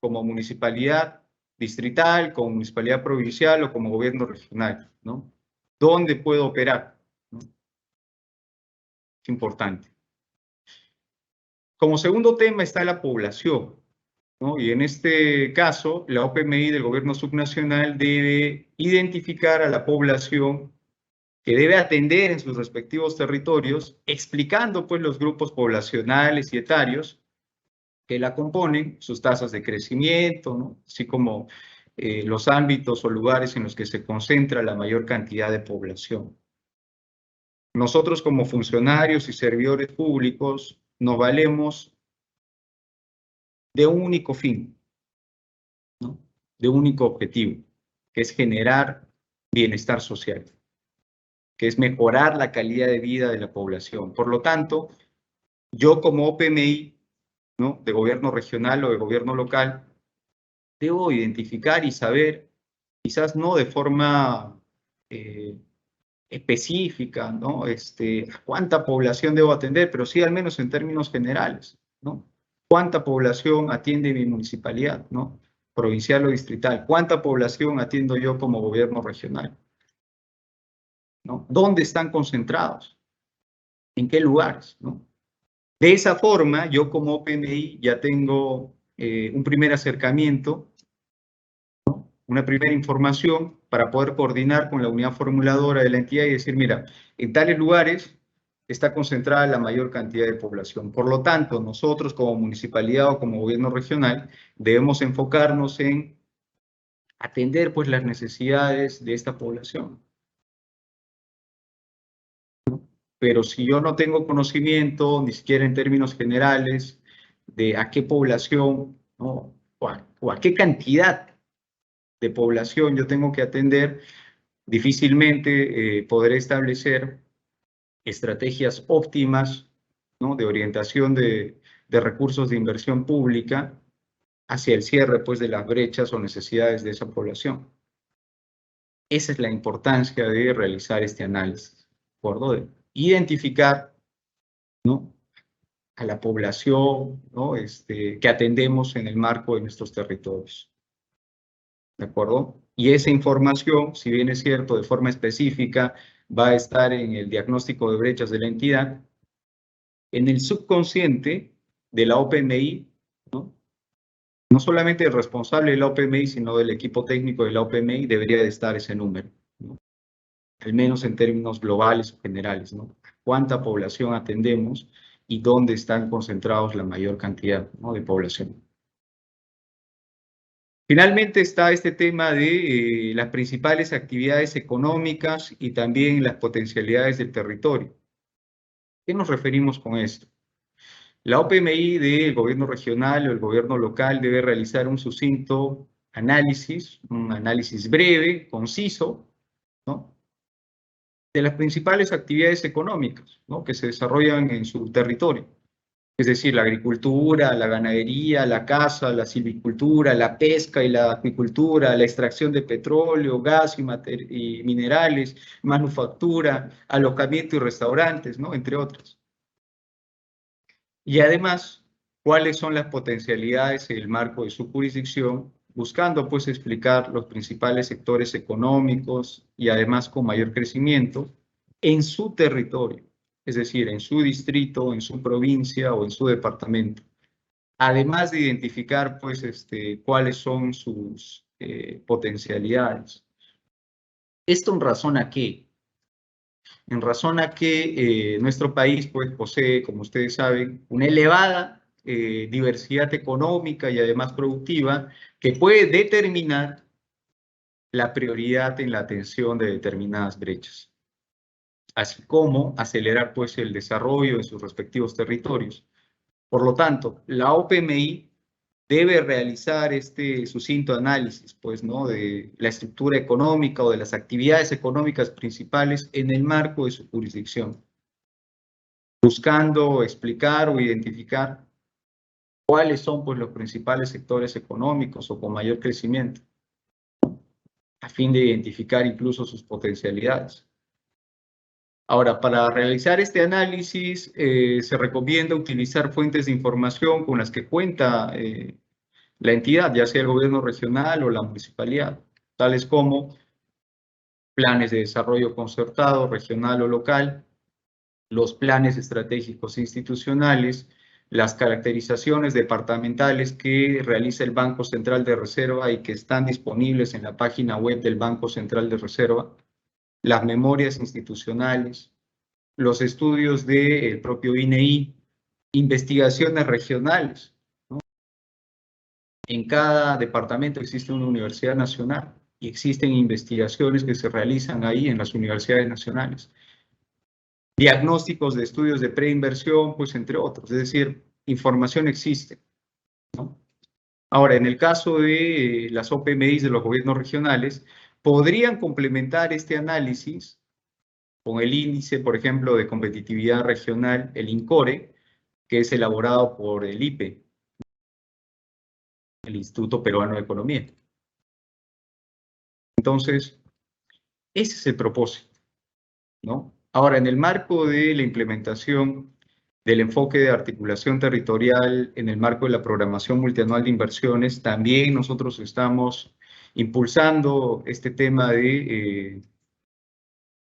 como municipalidad distrital, como municipalidad provincial o como gobierno regional, ¿no? ¿Dónde puedo operar? ¿No? Es importante. Como segundo tema está la población, ¿no? Y en este caso, la OPMI del gobierno subnacional debe identificar a la población que debe atender en sus respectivos territorios, explicando pues los grupos poblacionales y etarios que la componen, sus tasas de crecimiento, ¿no?, así como los ámbitos o lugares en los que se concentra la mayor cantidad de población. Nosotros como funcionarios y servidores públicos nos valemos de un único fin, ¿no?, de un único objetivo, que es generar bienestar social, que es mejorar la calidad de vida de la población. Por lo tanto, yo como OPMI, ¿no?, de gobierno regional o de gobierno local, debo identificar y saber, quizás no de forma específica, ¿no?, cuánta población debo atender, pero sí al menos en términos generales, ¿no? ¿Cuánta población atiende mi municipalidad, ¿no?, provincial o distrital? ¿Cuánta población atiendo yo como gobierno regional? ¿No? ¿Dónde están concentrados? ¿En qué lugares? ¿No? De esa forma, yo como OPMI ya tengo un primer acercamiento, ¿no?, una primera información para poder coordinar con la unidad formuladora de la entidad y decir, mira, en tales lugares está concentrada la mayor cantidad de población. Por lo tanto, nosotros como municipalidad o como gobierno regional debemos enfocarnos en atender pues las necesidades de esta población. Pero si yo no tengo conocimiento, ni siquiera en términos generales, de a qué población, ¿no?, o a qué cantidad de población yo tengo que atender, difícilmente podré establecer estrategias óptimas, ¿no?, de orientación de recursos de inversión pública hacia el cierre pues, de las brechas o necesidades de esa población. Esa es la importancia de realizar este análisis, ¿de acuerdo? De identificar, ¿no?, a la población, ¿no?, que atendemos en el marco de nuestros territorios. ¿De acuerdo? Y esa información, si bien es cierto, de forma específica, va a estar en el diagnóstico de brechas de la entidad, en el subconsciente de la OPMI, ¿no?, no solamente el responsable de la OPMI, sino del equipo técnico de la OPMI, debería de estar ese número, ¿no? al menos en términos globales o generales, ¿no? ¿Cuánta población atendemos y dónde están concentrados la mayor cantidad, ¿no?, de población? Finalmente está este tema de las principales actividades económicas y también las potencialidades del territorio. ¿Qué nos referimos con esto? La OPMI del gobierno regional o el gobierno local debe realizar un sucinto análisis, un análisis breve, conciso, ¿no?, de las principales actividades económicas, ¿no?, que se desarrollan en su territorio. Es decir, la agricultura, la ganadería, la caza, la silvicultura, la pesca y la acuicultura, la extracción de petróleo, gas y minerales, manufactura, alojamiento y restaurantes, ¿no?, entre otras. Y además, cuáles son las potencialidades en el marco de su jurisdicción, buscando pues explicar los principales sectores económicos y además con mayor crecimiento en su territorio, es decir, en su distrito, en su provincia o en su departamento. Además de identificar pues cuáles son sus potencialidades. ¿Esto en razón a qué? En razón a que nuestro país pues, posee, como ustedes saben, una elevada diversidad económica y además productiva que puede determinar la prioridad en la atención de determinadas brechas, así como acelerar pues, el desarrollo en sus respectivos territorios. Por lo tanto, la OPMI debe realizar este sucinto análisis, pues, ¿no?, de la estructura económica o de las actividades económicas principales en el marco de su jurisdicción, buscando explicar o identificar cuáles son, pues, los principales sectores económicos o con mayor crecimiento, a fin de identificar incluso sus potencialidades. Ahora, para realizar este análisis, se recomienda utilizar fuentes de información con las que cuenta la entidad, ya sea el gobierno regional o la municipalidad, tales como planes de desarrollo concertado, regional o local, los planes estratégicos institucionales, las caracterizaciones departamentales que realiza el Banco Central de Reserva y que están disponibles en la página web del Banco Central de Reserva, las memorias institucionales, los estudios del propio INEI, investigaciones regionales, ¿no? En cada departamento existe una universidad nacional y existen investigaciones que se realizan ahí en las universidades nacionales. Diagnósticos de estudios de preinversión, pues entre otros, es decir, información existe, ¿no? Ahora, en el caso de las OPMI de los gobiernos regionales, podrían complementar este análisis con el índice, por ejemplo, de competitividad regional, el INCORE, que es elaborado por el IPE, el Instituto Peruano de Economía. Entonces, ese es el propósito, ¿no? Ahora, en el marco de la implementación del enfoque de articulación territorial, en el marco de la programación multianual de inversiones, también nosotros estamos impulsando este tema de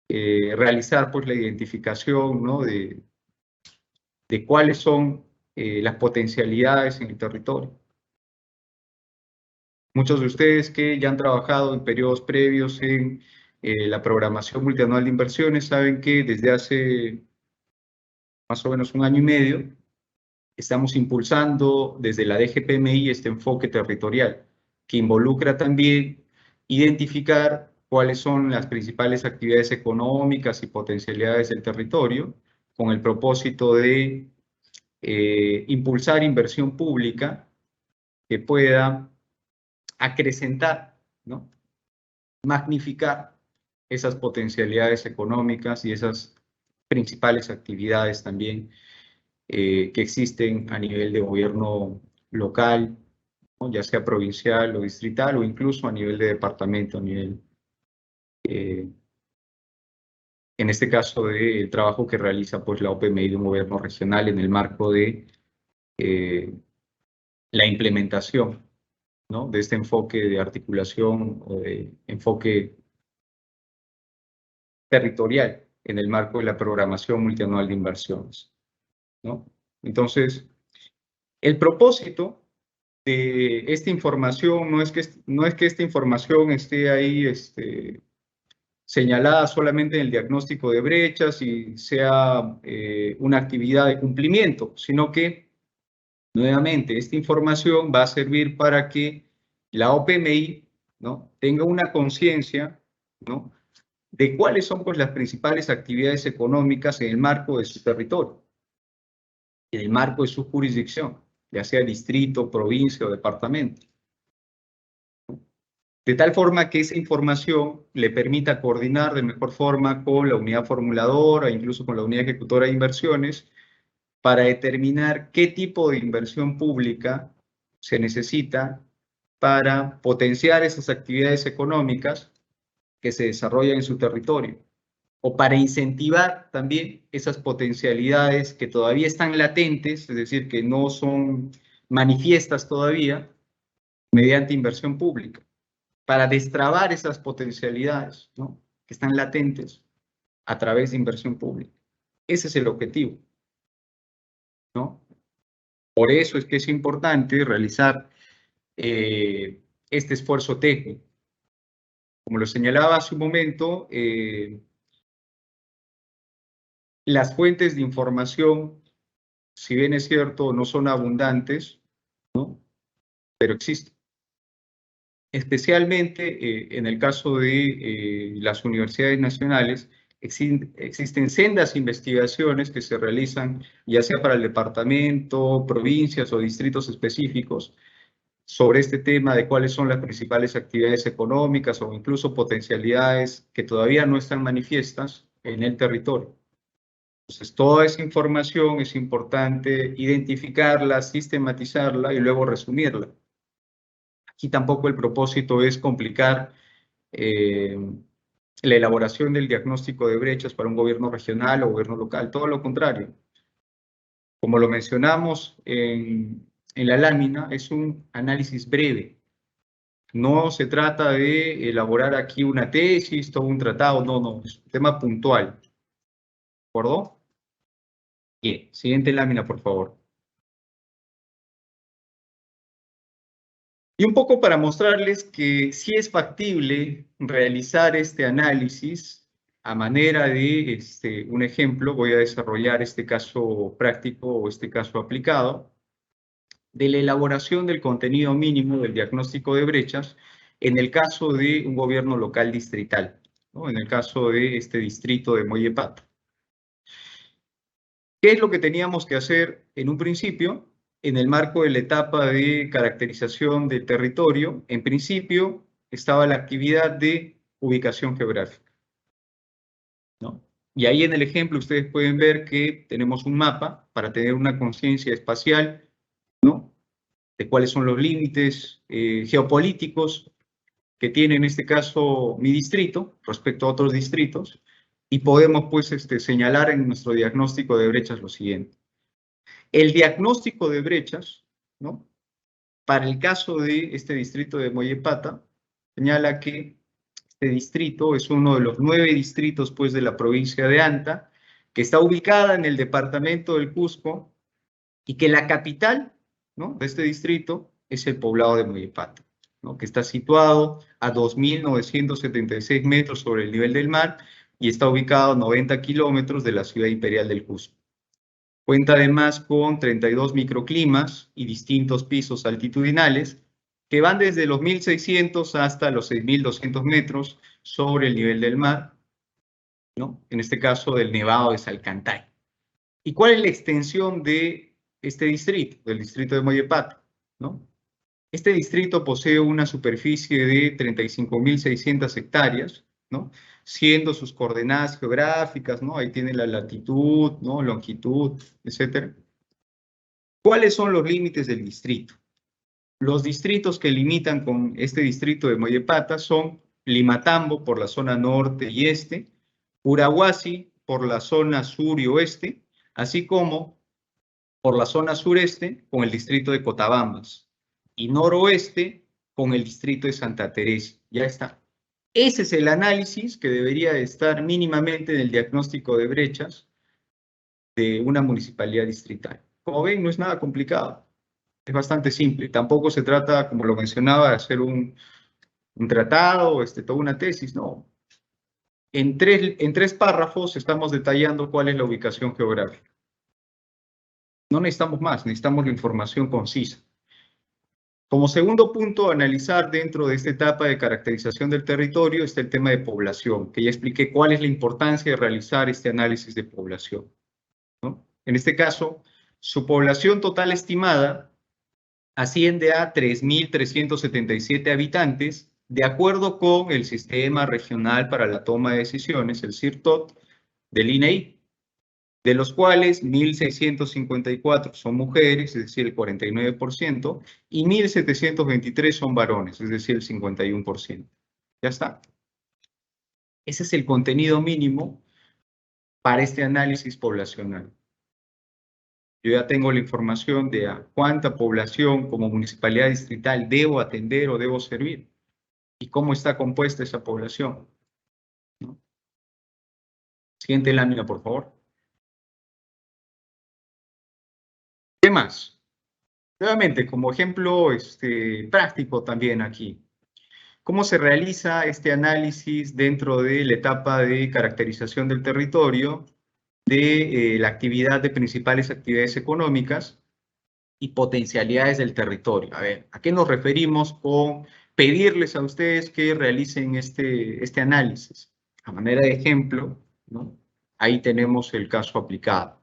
realizar pues, la identificación, ¿no?, de cuáles son las potencialidades en el territorio. Muchos de ustedes que ya han trabajado en periodos previos en la programación multianual de inversiones saben que desde hace más o menos 1 año y medio estamos impulsando desde la DGPMI este enfoque territorial que involucra también identificar cuáles son las principales actividades económicas y potencialidades del territorio con el propósito de impulsar inversión pública que pueda acrecentar, ¿no?, magnificar esas potencialidades económicas y esas principales actividades también que existen a nivel de gobierno local, ¿no?, ya sea provincial o distrital o incluso a nivel de departamento, a nivel, en este caso, del trabajo que realiza pues, la OPMI de un gobierno regional en el marco de la implementación, ¿no?, de este enfoque de articulación o de enfoque territorial en el marco de la programación multianual de inversiones, ¿no? Entonces, el propósito de esta información no es que esta información esté ahí señalada solamente en el diagnóstico de brechas y sea una actividad de cumplimiento, sino que, nuevamente, esta información va a servir para que la OPMI, ¿no?, tenga una conciencia, ¿no?, de cuáles son, pues, las principales actividades económicas en el marco de su territorio, en el marco de su jurisdicción, ya sea distrito, provincia o departamento. De tal forma que esa información le permita coordinar de mejor forma con la unidad formuladora, incluso con la unidad ejecutora de inversiones, para determinar qué tipo de inversión pública se necesita para potenciar esas actividades económicas que se desarrollan en su territorio, o para incentivar también esas potencialidades que todavía están latentes, es decir, que no son manifiestas todavía, mediante inversión pública, para destrabar esas potencialidades, ¿no?, que están latentes a través de inversión pública. Ese es el objetivo, ¿no? Por eso es que es importante realizar este esfuerzo técnico. Como lo señalaba hace un momento, las fuentes de información, si bien es cierto, no son abundantes, ¿no?, pero existen. Especialmente en el caso de las universidades nacionales, existen sendas investigaciones que se realizan ya sea para el departamento, provincias o distritos específicos sobre este tema de cuáles son las principales actividades económicas o incluso potencialidades que todavía no están manifiestas en el territorio. Entonces, toda esa información es importante identificarla, sistematizarla y luego resumirla. Aquí tampoco el propósito es complicar la elaboración del diagnóstico de brechas para un gobierno regional o gobierno local, todo lo contrario. Como lo mencionamos en la lámina, es un análisis breve. No se trata de elaborar aquí una tesis, todo un tratado, no, es un tema puntual. ¿De acuerdo? Bien, siguiente lámina, por favor. Y un poco para mostrarles que sí es factible realizar este análisis a manera de un ejemplo, voy a desarrollar este caso práctico o este caso aplicado, de la elaboración del contenido mínimo del diagnóstico de brechas en el caso de un gobierno local distrital, ¿no?, en el caso de este distrito de Mollepata. ¿Qué es lo que teníamos que hacer en un principio? En el marco de la etapa de caracterización del territorio, en principio estaba la actividad de ubicación geográfica, ¿no? Y ahí en el ejemplo ustedes pueden ver que tenemos un mapa para tener una conciencia espacial, ¿no?, de cuáles son los límites geopolíticos que tiene en este caso mi distrito respecto a otros distritos, y podemos pues señalar en nuestro diagnóstico de brechas lo siguiente. El diagnóstico de brechas, ¿no?, para el caso de este distrito de Mollepata, señala que este distrito es uno de los 9 distritos pues, de la provincia de Anta, que está ubicada en el departamento del Cusco, y que la capital, ¿no?, de este distrito es el poblado de Mollepata, ¿no?, que está situado a 2.976 metros sobre el nivel del mar y está ubicado a 90 kilómetros de la ciudad imperial del Cusco. Cuenta además con 32 microclimas y distintos pisos altitudinales que van desde los 1.600 hasta los 6.200 metros sobre el nivel del mar, ¿no?, en este caso del Nevado de Salcantay. ¿Y cuál es la extensión de este distrito, del distrito de Mollepata, ¿no? Este distrito posee una superficie de 35.600 hectáreas, ¿no?, siendo sus coordenadas geográficas, ¿no?, ahí tiene la latitud, ¿no?, longitud, etcétera. ¿Cuáles son los límites del distrito? Los distritos que limitan con este distrito de Mollepata son Limatambo por la zona norte y este, Urahuasi por la zona sur y oeste, así como por la zona sureste con el distrito de Cotabambas y noroeste con el distrito de Santa Teresa. Ya está. Ese es el análisis que debería estar mínimamente en el diagnóstico de brechas de una municipalidad distrital. Como ven, no es nada complicado. Es bastante simple. Tampoco se trata, como lo mencionaba, de hacer un tratado, toda una tesis, no. En tres párrafos estamos detallando cuál es la ubicación geográfica. No necesitamos más, necesitamos la información concisa. Como segundo punto a analizar dentro de esta etapa de caracterización del territorio está el tema de población, que ya expliqué cuál es la importancia de realizar este análisis de población, ¿no? En este caso, su población total estimada asciende a 3.377 habitantes, de acuerdo con el Sistema Regional para la Toma de Decisiones, el CIRTOT, del INEI, de los cuales 1.654 son mujeres, es decir, el 49%, y 1.723 son varones, es decir, el 51%. Ya está. Ese es el contenido mínimo para este análisis poblacional. Yo ya tengo la información de a cuánta población como municipalidad distrital debo atender o debo servir y cómo está compuesta esa población, ¿no? Siguiente lámina, por favor. ¿Qué más? Nuevamente, como ejemplo práctico también aquí. ¿Cómo se realiza este análisis dentro de la etapa de caracterización del territorio, de la actividad de principales actividades económicas y potencialidades del territorio? A ver, ¿a qué nos referimos con pedirles a ustedes que realicen este análisis? A manera de ejemplo, ¿no? Ahí tenemos el caso aplicado.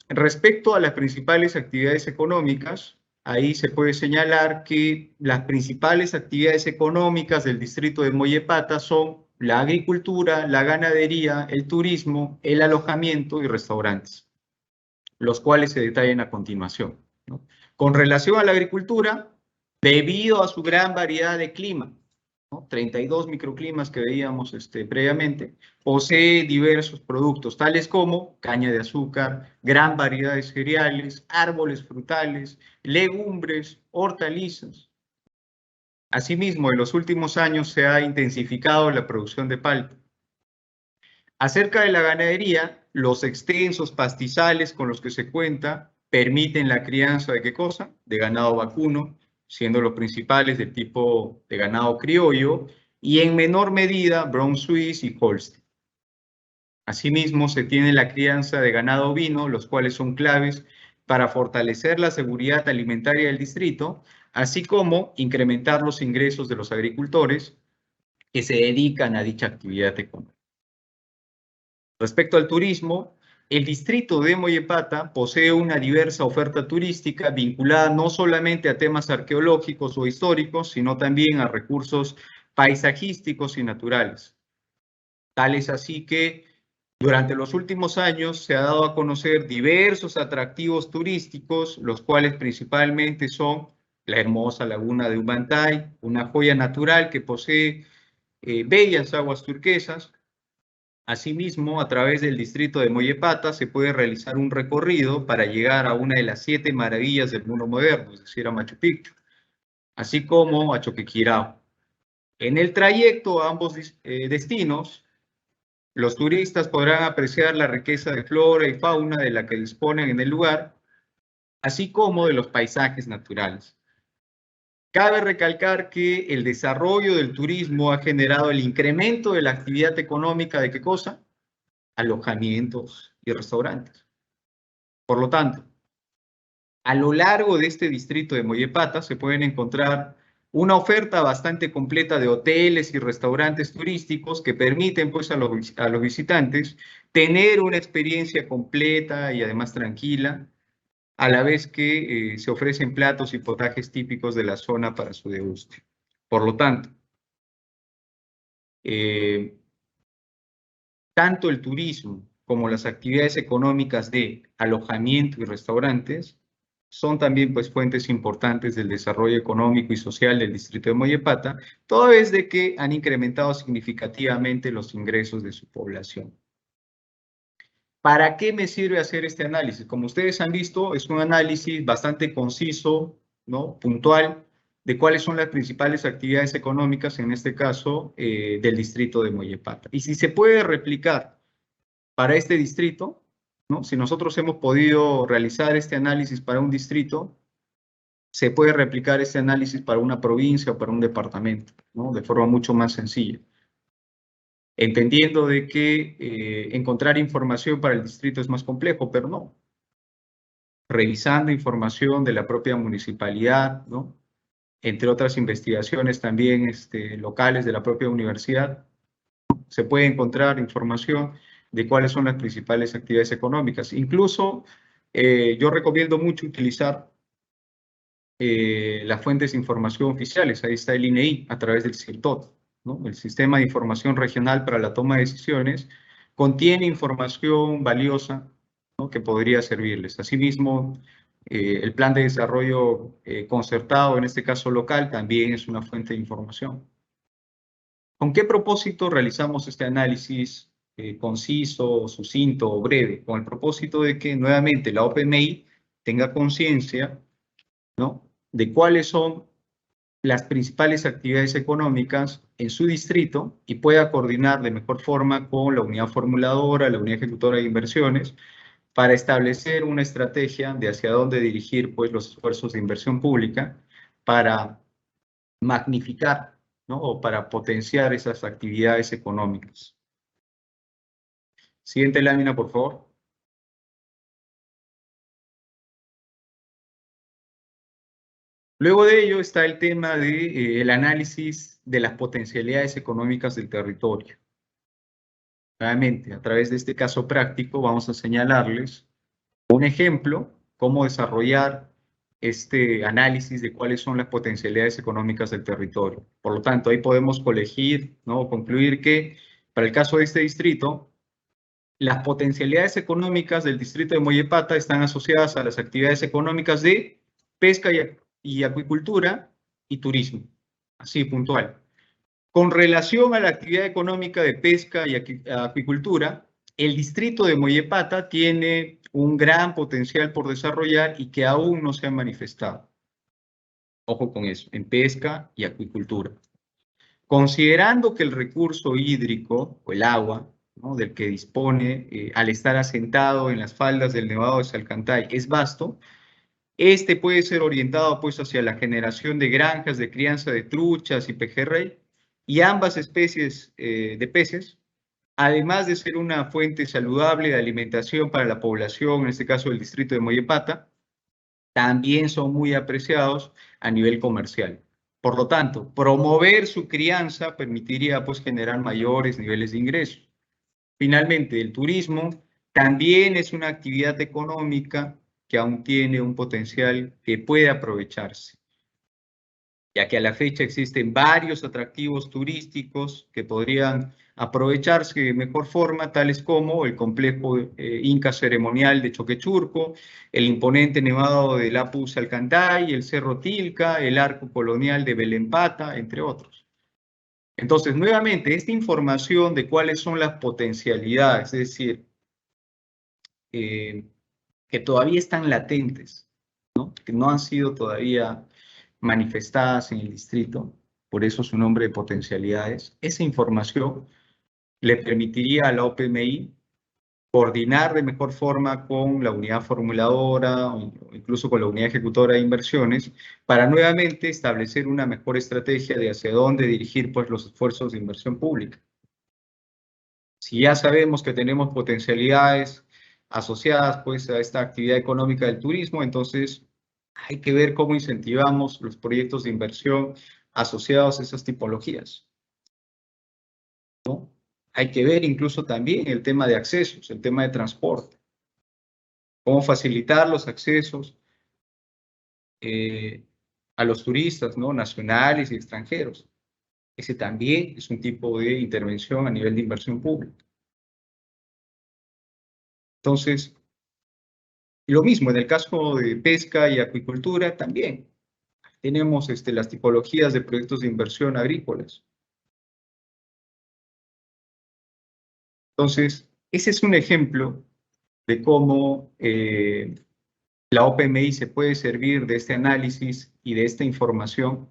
Respecto a las principales actividades económicas, ahí se puede señalar que las principales actividades económicas del distrito de Mollepata son la agricultura, la ganadería, el turismo, el alojamiento y restaurantes, los cuales se detallan a continuación, ¿no? Con relación a la agricultura, debido a su gran variedad de clima, ¿no? 32 microclimas que veíamos previamente, posee diversos productos, tales como caña de azúcar, gran variedad de cereales, árboles frutales, legumbres, hortalizas. Asimismo, en los últimos años se ha intensificado la producción de palta. Acerca de la ganadería, los extensos pastizales con los que se cuenta permiten la crianza de ¿qué cosa? De ganado vacuno, siendo los principales del tipo de ganado criollo, y en menor medida Brown Swiss y Holstein. Asimismo, se tiene la crianza de ganado ovino, los cuales son claves para fortalecer la seguridad alimentaria del distrito, así como incrementar los ingresos de los agricultores que se dedican a dicha actividad económica. Respecto al turismo, el distrito de Mollepata posee una diversa oferta turística vinculada no solamente a temas arqueológicos o históricos, sino también a recursos paisajísticos y naturales. Tal es así que durante los últimos años se ha dado a conocer diversos atractivos turísticos, los cuales principalmente son la hermosa laguna de Humantay, una joya natural que posee bellas aguas turquesas. Asimismo, a través del distrito de Mollepata se puede realizar un recorrido para llegar a una de las 7 maravillas del mundo moderno, es decir, a Machu Picchu, así como a Choquequirao. En el trayecto a ambos destinos, los turistas podrán apreciar la riqueza de flora y fauna de la que disponen en el lugar, así como de los paisajes naturales. Cabe recalcar que el desarrollo del turismo ha generado el incremento de la actividad económica de ¿qué cosa? Alojamientos y restaurantes. Por lo tanto, a lo largo de este distrito de Mollepata se pueden encontrar una oferta bastante completa de hoteles y restaurantes turísticos que permiten pues, a los visitantes tener una experiencia completa y además tranquila, a la vez que se ofrecen platos y potajes típicos de la zona para su deguste. Por lo tanto, tanto el turismo como las actividades económicas de alojamiento y restaurantes son también pues, fuentes importantes del desarrollo económico y social del distrito de Mollepata, toda vez de que han incrementado significativamente los ingresos de su población. ¿Para qué me sirve hacer este análisis? Como ustedes han visto, es un análisis bastante conciso, ¿no? Puntual, de cuáles son las principales actividades económicas, en este caso, del distrito de Mollepata. Y si se puede replicar para este distrito, ¿no? Si nosotros hemos podido realizar este análisis para un distrito, se puede replicar este análisis para una provincia o para un departamento, ¿no? De forma mucho más sencilla. Entendiendo de que encontrar información para el distrito es más complejo, pero no. Revisando información de la propia municipalidad, ¿no? Entre otras investigaciones también locales de la propia universidad, se puede encontrar información de cuáles son las principales actividades económicas. Incluso yo recomiendo mucho utilizar las fuentes de información oficiales. Ahí está el INEI a través del SIRTOT, ¿no? El Sistema de Información Regional para la Toma de Decisiones contiene información valiosa, ¿no? Que podría servirles. Asimismo, el plan de desarrollo concertado, en este caso local, también es una fuente de información. ¿Con qué propósito realizamos este análisis conciso, sucinto o breve? Con el propósito de que nuevamente la OPMI tenga conciencia, ¿no? De cuáles son las principales actividades económicas en su distrito y pueda coordinar de mejor forma con la unidad formuladora, la unidad ejecutora de inversiones, para establecer una estrategia de hacia dónde dirigir pues, los esfuerzos de inversión pública para magnificar, ¿no? O para potenciar esas actividades económicas. Siguiente lámina, por favor. Luego de ello está el tema del análisis de las potencialidades económicas del territorio. Nuevamente, a través de este caso práctico vamos a señalarles un ejemplo, cómo desarrollar este análisis de cuáles son las potencialidades económicas del territorio. Por lo tanto, ahí podemos colegir, ¿no? Concluir que para el caso de este distrito, las potencialidades económicas del distrito de Mollepata están asociadas a las actividades económicas de pesca y acuicultura y turismo, así puntual. Con relación a la actividad económica de pesca y acuicultura, el distrito de Mollepata tiene un gran potencial por desarrollar y que aún no se ha manifestado. Ojo con eso, en pesca y acuicultura. Considerando que el recurso hídrico o el agua, ¿no? Del que dispone al estar asentado en las faldas del Nevado de Salcantay es vasto, este puede ser orientado pues hacia la generación de granjas de crianza de truchas y pejerrey y ambas especies de peces, además de ser una fuente saludable de alimentación para la población, en este caso del distrito de Mollepata, también son muy apreciados a nivel comercial. Por lo tanto, promover su crianza permitiría pues generar mayores niveles de ingresos. Finalmente, el turismo también es una actividad económica que aún tiene un potencial que puede aprovecharse, ya que a la fecha existen varios atractivos turísticos que podrían aprovecharse de mejor forma, tales como el complejo Inca Ceremonial de Choquechurco, el imponente Nevado del Apu Salcantay, el Cerro Tilca, el Arco Colonial de Belempata, entre otros. Entonces, nuevamente, esta información de cuáles son las potencialidades, es decir, que todavía están latentes, ¿no? Que no han sido todavía manifestadas en el distrito, por eso su nombre de potencialidades. Esa información le permitiría a la OPMI coordinar de mejor forma con la unidad formuladora o incluso con la unidad ejecutora de inversiones para nuevamente establecer una mejor estrategia de hacia dónde dirigir pues, los esfuerzos de inversión pública. Si ya sabemos que tenemos potencialidades asociadas pues, a esta actividad económica del turismo, entonces hay que ver cómo incentivamos los proyectos de inversión asociados a esas tipologías, ¿no? Hay que ver incluso también el tema de accesos, el tema de transporte, cómo facilitar los accesos a los turistas, ¿no? Nacionales y extranjeros. Ese también es un tipo de intervención a nivel de inversión pública. Entonces, lo mismo en el caso de pesca y acuicultura también. Tenemos las tipologías de proyectos de inversión agrícolas. Entonces, ese es un ejemplo de cómo la OPMI se puede servir de este análisis y de esta información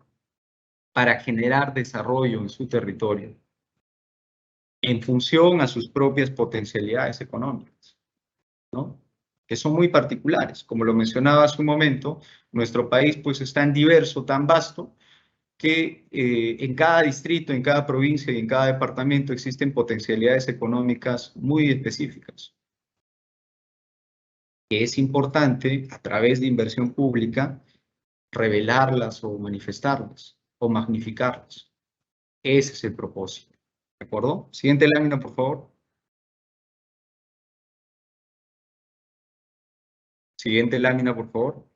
para generar desarrollo en su territorio en función a sus propias potencialidades económicas, ¿no? que son muy particulares. Como lo mencionaba hace un momento, nuestro país pues es tan diverso, tan vasto, que en cada distrito, en cada provincia y en cada departamento existen potencialidades económicas muy específicas, que es importante a través de inversión pública revelarlas o manifestarlas o magnificarlas. Ese es el propósito. ¿De acuerdo? Siguiente lámina, por favor. Siguiente lámina, por favor.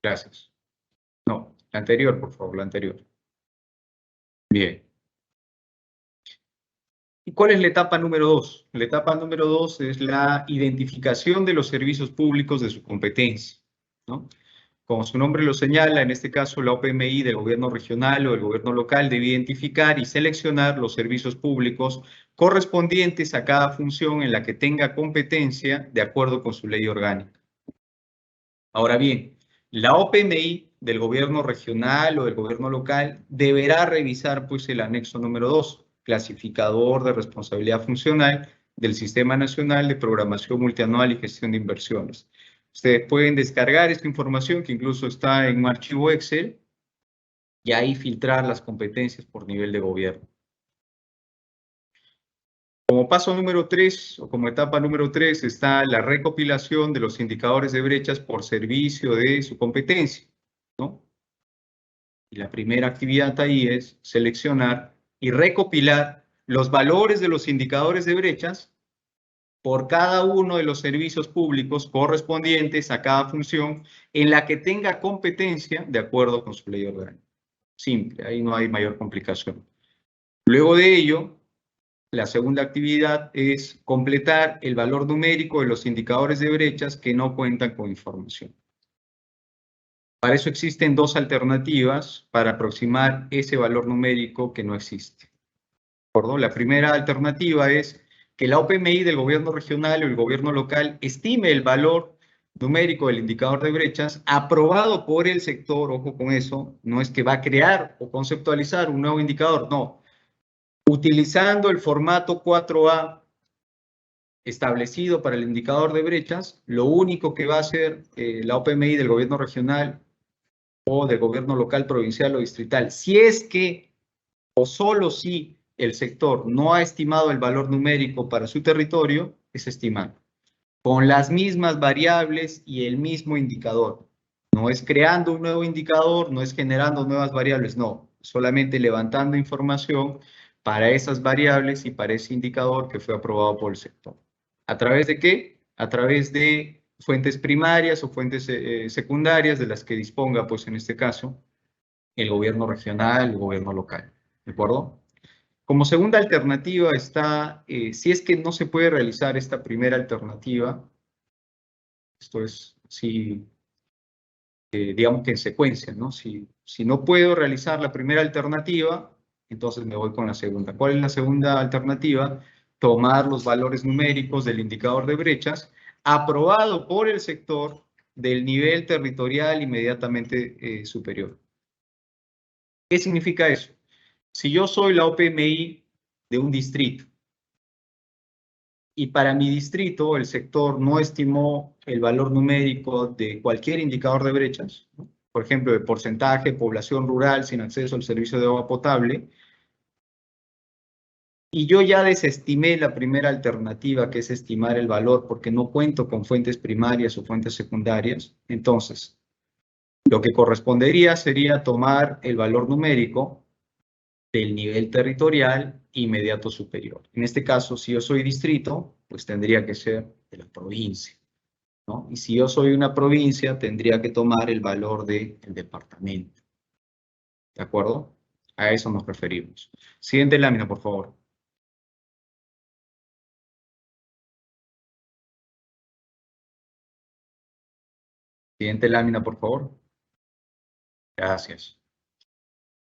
Gracias. No, la anterior, por favor, la anterior. Bien. ¿Y cuál es la etapa número 2? La etapa número 2 es la identificación de los servicios públicos de su competencia, ¿no? Como su nombre lo señala, en este caso la OPMI del gobierno regional o del gobierno local debe identificar y seleccionar los servicios públicos correspondientes a cada función en la que tenga competencia de acuerdo con su ley orgánica. Ahora bien, la OPMI del gobierno regional o del gobierno local deberá revisar pues el anexo número 2, clasificador de responsabilidad funcional del Sistema Nacional de Programación Multianual y Gestión de Inversiones. Ustedes pueden descargar esta información que incluso está en un archivo Excel y ahí filtrar las competencias por nivel de gobierno. Como paso número 3 o como etapa número 3 está la recopilación de los indicadores de brechas por servicio de su competencia, ¿no? Y la primera actividad ahí es seleccionar y recopilar los valores de los indicadores de brechas por cada uno de los servicios públicos correspondientes a cada función en la que tenga competencia de acuerdo con su ley orgánica. Simple, ahí no hay mayor complicación. Luego de ello, la segunda actividad es completar el valor numérico de los indicadores de brechas que no cuentan con información. Para eso existen dos alternativas para aproximar ese valor numérico que no existe. La primera alternativa es que la OPMI del gobierno regional o el gobierno local estime el valor numérico del indicador de brechas aprobado por el sector. Ojo con eso, no es que va a crear o conceptualizar un nuevo indicador, no. Utilizando el formato 4A establecido para el indicador de brechas, lo único que va a hacer la OPMI del gobierno regional o del gobierno local, provincial o distrital, si es que o solo si el sector no ha estimado el valor numérico para su territorio, es estimar con las mismas variables y el mismo indicador. No es creando un nuevo indicador, no es generando nuevas variables, no, solamente levantando información para esas variables y para ese indicador que fue aprobado por el sector. ¿A través de qué? A través de fuentes primarias o fuentes secundarias de las que disponga, pues en este caso, el gobierno regional, el gobierno local. ¿De acuerdo? Como segunda alternativa está, si es que no se puede realizar esta primera alternativa, esto es, si, digamos que en secuencia, ¿no? Si no puedo realizar la primera alternativa, entonces me voy con la segunda. ¿Cuál es la segunda alternativa? Tomar los valores numéricos del indicador de brechas aprobado por el sector del nivel territorial inmediatamente superior. ¿Qué significa eso? Si yo soy la OPMI de un distrito y para mi distrito el sector no estimó el valor numérico de cualquier indicador de brechas, ¿no? Por ejemplo, de porcentaje de población rural sin acceso al servicio de agua potable, y yo ya desestimé la primera alternativa, que es estimar el valor porque no cuento con fuentes primarias o fuentes secundarias, entonces lo que correspondería sería tomar el valor numérico del nivel territorial inmediato superior. En este caso, si yo soy distrito, pues tendría que ser de la provincia, ¿no? Y si yo soy una provincia, tendría que tomar el valor del departamento. ¿De acuerdo? A eso nos referimos. Siguiente lámina, por favor. Siguiente lámina, por favor. Gracias.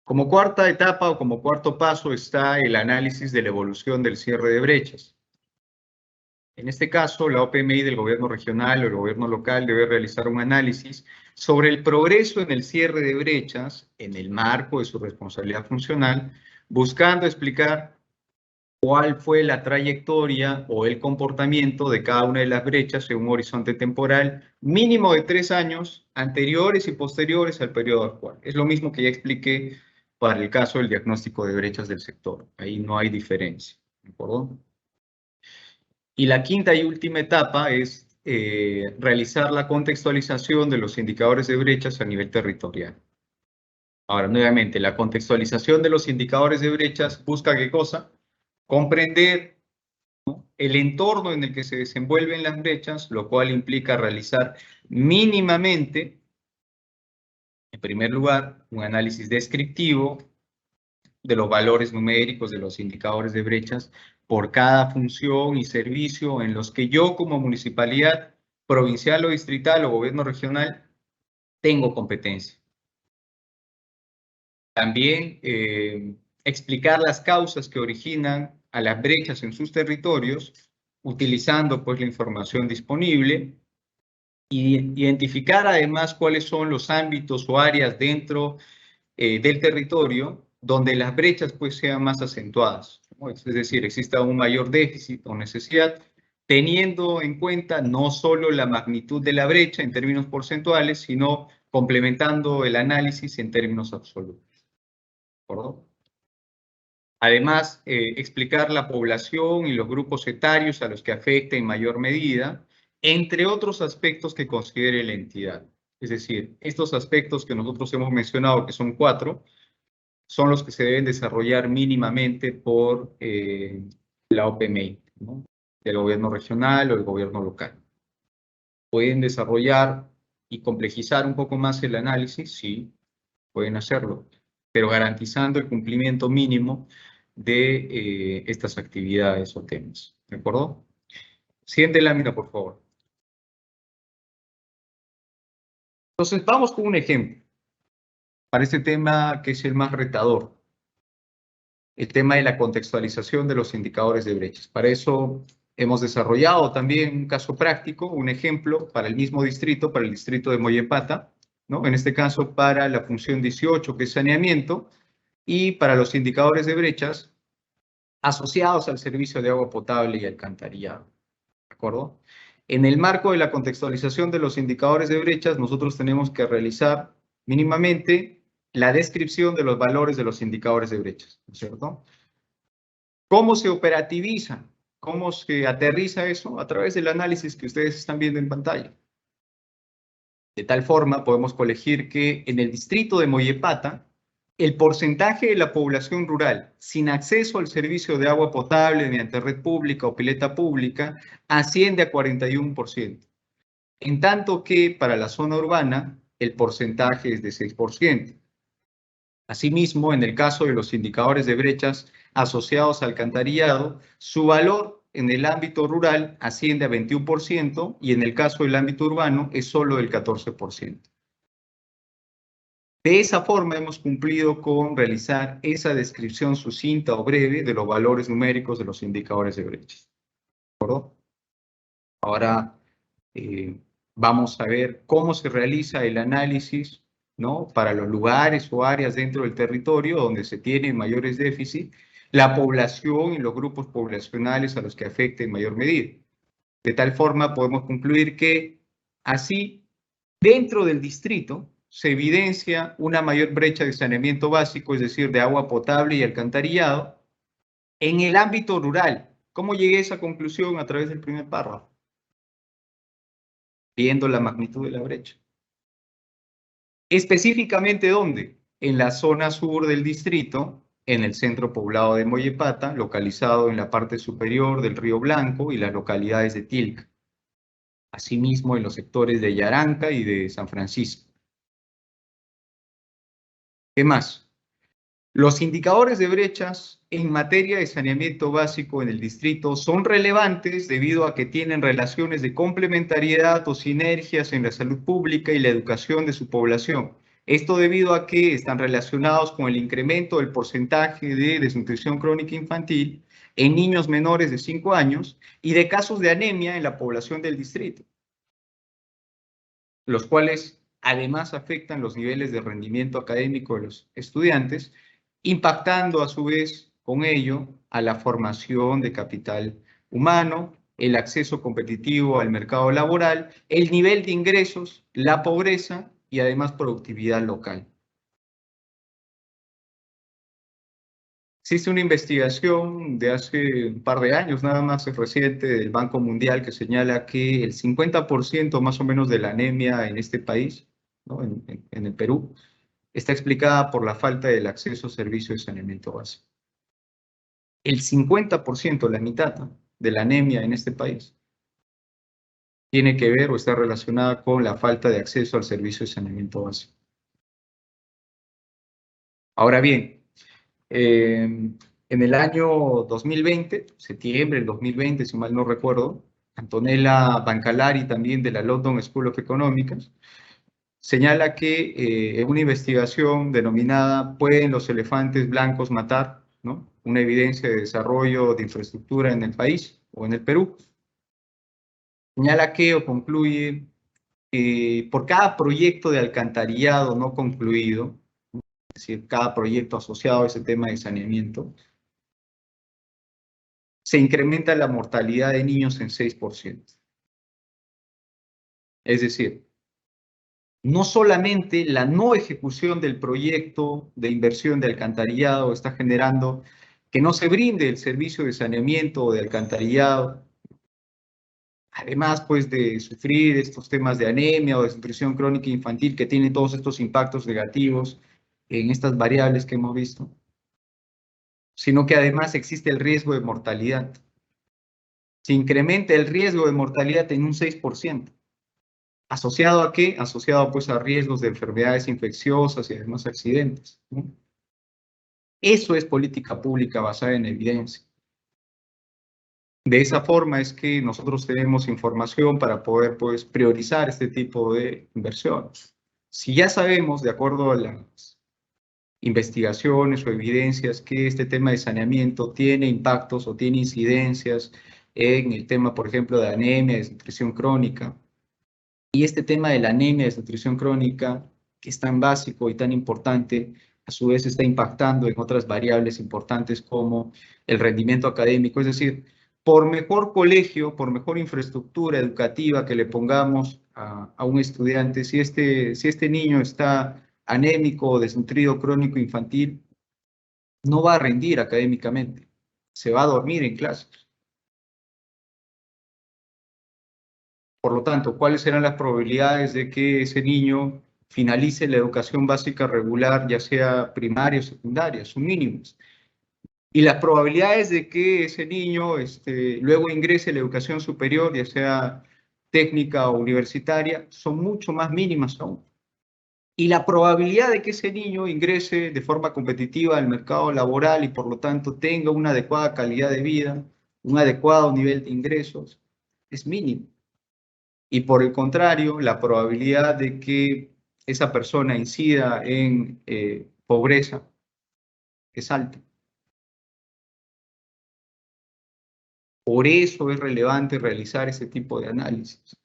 Como cuarta etapa o como cuarto paso está el análisis de la evolución del cierre de brechas. En este caso, la OPMI del gobierno regional o el gobierno local debe realizar un análisis sobre el progreso en el cierre de brechas en el marco de su responsabilidad funcional, buscando explicar cuál fue la trayectoria o el comportamiento de cada una de las brechas en un horizonte temporal mínimo de 3 años anteriores y posteriores al periodo actual. Es lo mismo que ya expliqué para el caso del diagnóstico de brechas del sector. Ahí no hay diferencia, ¿de acuerdo? Y la quinta y última etapa es realizar la contextualización de los indicadores de brechas a nivel territorial. Ahora, nuevamente, la contextualización de los indicadores de brechas busca ¿qué cosa? Comprender, ¿no?, el entorno en el que se desenvuelven las brechas, lo cual implica realizar mínimamente, en primer lugar, un análisis descriptivo de los valores numéricos de los indicadores de brechas por cada función y servicio en los que yo como municipalidad, provincial o distrital o gobierno regional tengo competencia. También explicar las causas que originan a las brechas en sus territorios, utilizando pues la información disponible, y identificar además cuáles son los ámbitos o áreas dentro del territorio donde las brechas pues sean más acentuadas, ¿no? Es decir, exista un mayor déficit o necesidad, teniendo en cuenta no solo la magnitud de la brecha en términos porcentuales, sino complementando el análisis en términos absolutos. ¿De acuerdo? Además, explicar la población y los grupos etarios a los que afecta en mayor medida, entre otros aspectos que considere la entidad. Es decir, estos aspectos que nosotros hemos mencionado, que son 4, son los que se deben desarrollar mínimamente por la OPMI, ¿no?, del gobierno regional o el gobierno local. ¿Pueden desarrollar y complejizar un poco más el análisis? Sí, pueden hacerlo, pero garantizando el cumplimiento mínimo de estas actividades o temas. ¿De acuerdo? Siguiente lámina, por favor. Entonces, vamos con un ejemplo para este tema que es el más retador. El tema de la contextualización de los indicadores de brechas. Para eso hemos desarrollado también un caso práctico, un ejemplo para el mismo distrito, para el distrito de Mollepata, ¿no? En este caso para la función 18, que es saneamiento, y para los indicadores de brechas asociados al servicio de agua potable y alcantarillado. ¿De acuerdo? En el marco de la contextualización de los indicadores de brechas, nosotros tenemos que realizar mínimamente la descripción de los valores de los indicadores de brechas, ¿no es cierto? ¿Cómo se operativizan? ¿Cómo se aterriza eso? A través del análisis que ustedes están viendo en pantalla. De tal forma, podemos colegir que en el distrito de Mollepata, el porcentaje de la población rural sin acceso al servicio de agua potable mediante red pública o pileta pública asciende a 41%. En tanto que para la zona urbana, el porcentaje es de 6%. Asimismo, en el caso de los indicadores de brechas asociados al alcantarillado, su valor en el ámbito rural asciende a 21% y en el caso del ámbito urbano es solo del 14%. De esa forma hemos cumplido con realizar esa descripción sucinta o breve de los valores numéricos de los indicadores de brechas. ¿De acuerdo? Ahora vamos a ver cómo se realiza el análisis, ¿no?, para los lugares o áreas dentro del territorio donde se tienen mayores déficits, la población y los grupos poblacionales a los que afecte en mayor medida. De tal forma podemos concluir que así, dentro del distrito, se evidencia una mayor brecha de saneamiento básico, es decir, de agua potable y alcantarillado, en el ámbito rural. ¿Cómo llegué a esa conclusión? A través del primer párrafo, viendo la magnitud de la brecha. Específicamente, ¿dónde? En la zona sur del distrito, en el centro poblado de Mollepata, localizado en la parte superior del Río Blanco y las localidades de Tilca. Asimismo, en los sectores de Yaranca y de San Francisco. ¿Qué más? Los indicadores de brechas en materia de saneamiento básico en el distrito son relevantes debido a que tienen relaciones de complementariedad o sinergias en la salud pública y la educación de su población. Esto debido a que están relacionados con el incremento del porcentaje de desnutrición crónica infantil en niños menores de 5 años y de casos de anemia en la población del distrito, los cuales además afectan los niveles de rendimiento académico de los estudiantes, impactando a su vez con ello a la formación de capital humano, el acceso competitivo al mercado laboral, el nivel de ingresos, la pobreza y además productividad local. Existe una investigación de hace un par de años, nada más es reciente, del Banco Mundial, que señala que el 50% más o menos de la anemia en este país, ¿no? en el Perú, está explicada por la falta del acceso a servicios de saneamiento básico. El 50%, la mitad, ¿no?, de la anemia en este país tiene que ver o está relacionada con la falta de acceso al servicio de saneamiento básico. Ahora bien, en el año 2020, septiembre del 2020, si mal no recuerdo, Antonella Bancalari, también de la London School of Economics, señala que en una investigación denominada ¿Pueden los elefantes blancos matar?, ¿no?, una evidencia de desarrollo de infraestructura en el país o en el Perú, señala que o concluye que por cada proyecto de alcantarillado no concluido, es decir, cada proyecto asociado a ese tema de saneamiento, se incrementa la mortalidad de niños en 6%. Es decir, no solamente la no ejecución del proyecto de inversión de alcantarillado está generando que no se brinde el servicio de saneamiento o de alcantarillado, además pues de sufrir estos temas de anemia o desnutrición crónica infantil que tienen todos estos impactos negativos en estas variables que hemos visto, sino que además existe el riesgo de mortalidad. Se incrementa el riesgo de mortalidad en un 6%. ¿Asociado a qué? Asociado pues a riesgos de enfermedades infecciosas y además accidentes, ¿no? Eso es política pública basada en evidencia. De esa forma es que nosotros tenemos información para poder pues priorizar este tipo de inversiones. Si ya sabemos, de acuerdo a las investigaciones o evidencias, que este tema de saneamiento tiene impactos o tiene incidencias en el tema, por ejemplo, de anemia, desnutrición crónica, y este tema de la anemia, desnutrición crónica, que es tan básico y tan importante, a su vez está impactando en otras variables importantes como el rendimiento académico. Es decir, por mejor colegio, por mejor infraestructura educativa que le pongamos a un estudiante, si este niño está anémico, desnutrido, crónico, infantil, no va a rendir académicamente, se va a dormir en clases. Por lo tanto, ¿cuáles serán las probabilidades de que ese niño finalice la educación básica regular, ya sea primaria o secundaria? Son mínimas. Y las probabilidades de que ese niño luego ingrese a la educación superior, ya sea técnica o universitaria, son mucho más mínimas aún. Y la probabilidad de que ese niño ingrese de forma competitiva al mercado laboral y por lo tanto tenga una adecuada calidad de vida, un adecuado nivel de ingresos, es mínimo. Y por el contrario, la probabilidad de que esa persona incida en pobreza es alta. Por eso es relevante realizar ese tipo de análisis.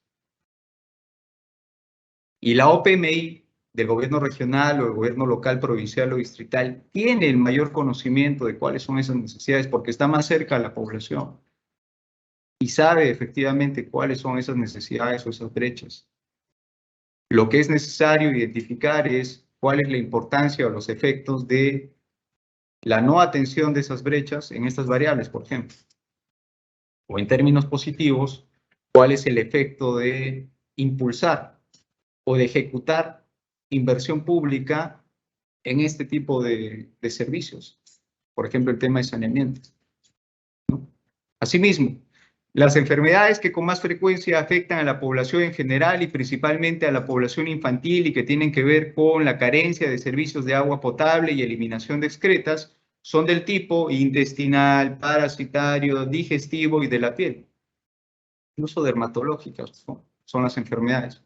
Y la OPMI del gobierno regional o del gobierno local, provincial o distrital tiene el mayor conocimiento de cuáles son esas necesidades porque está más cerca de la población y sabe efectivamente cuáles son esas necesidades o esas brechas. Lo que es necesario identificar es cuál es la importancia o los efectos de la no atención de esas brechas en estas variables, por ejemplo. O en términos positivos, cuál es el efecto de impulsar o de ejecutar inversión pública en este tipo de servicios. Por ejemplo, el tema de saneamiento, ¿no? Asimismo, las enfermedades que con más frecuencia afectan a la población en general y principalmente a la población infantil y que tienen que ver con la carencia de servicios de agua potable y eliminación de excretas son del tipo intestinal, parasitario, digestivo y de la piel. Incluso dermatológicas, ¿no?, son las enfermedades.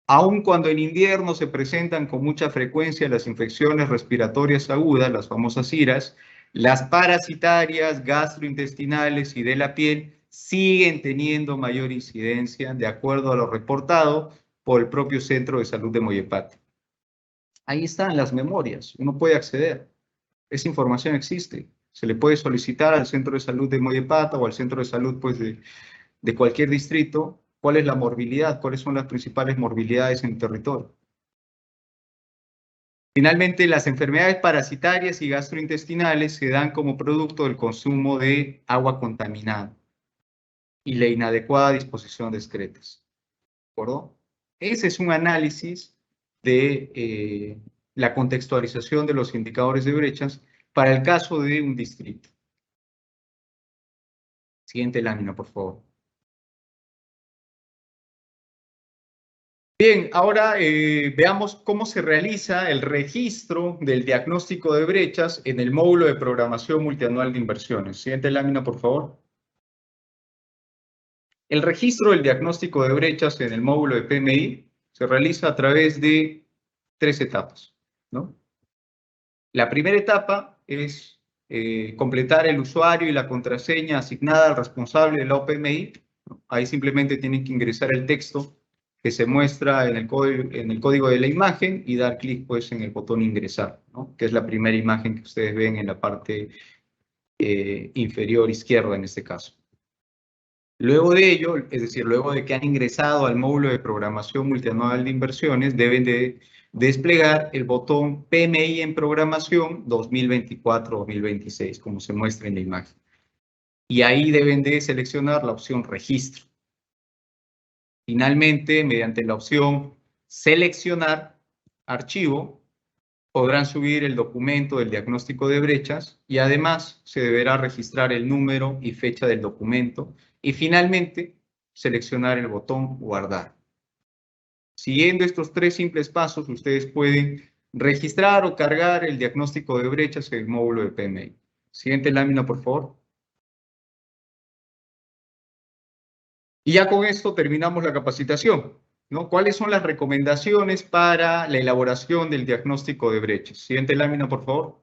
Aun cuando en invierno se presentan con mucha frecuencia las infecciones respiratorias agudas, las famosas IRAS, las parasitarias, gastrointestinales y de la piel siguen teniendo mayor incidencia de acuerdo a lo reportado por el propio Centro de Salud de Moyepata. Ahí están las memorias, uno puede acceder, esa información existe. Se le puede solicitar al centro de salud de Moyepata o al centro de salud pues, de cualquier distrito cuál es la morbilidad, cuáles son las principales morbilidades en el territorio. Finalmente, las enfermedades parasitarias y gastrointestinales se dan como producto del consumo de agua contaminada y la inadecuada disposición de excretas. ¿De acuerdo? Ese es un análisis de la contextualización de los indicadores de brechas para el caso de un distrito. Siguiente lámina, por favor. Bien, ahora veamos cómo se realiza el registro del diagnóstico de brechas en el módulo de programación multianual de inversiones. Siguiente lámina, por favor. El registro del diagnóstico de brechas en el módulo de PMI se realiza a través de 3 etapas, ¿no? La primera etapa es completar el usuario y la contraseña asignada al responsable de la OPMI. Ahí simplemente tienen que ingresar el texto que se muestra en el código de la imagen y dar clic pues, en el botón ingresar, ¿no? Que es la primera imagen que ustedes ven en la parte inferior izquierda en este caso. Luego de ello, es decir, luego de que han ingresado al módulo de programación multianual de inversiones, deben de desplegar el botón PMI en programación 2024-2026, como se muestra en la imagen. Y ahí deben de seleccionar la opción registro. Finalmente, mediante la opción seleccionar archivo, podrán subir el documento del diagnóstico de brechas y además se deberá registrar el número y fecha del documento y finalmente seleccionar el botón guardar. Siguiendo estos 3 simples pasos, ustedes pueden registrar o cargar el diagnóstico de brechas en el módulo de PMI. Siguiente lámina, por favor. Y ya con esto terminamos la capacitación, ¿no? ¿Cuáles son las recomendaciones para la elaboración del diagnóstico de brechas? Siguiente lámina, por favor.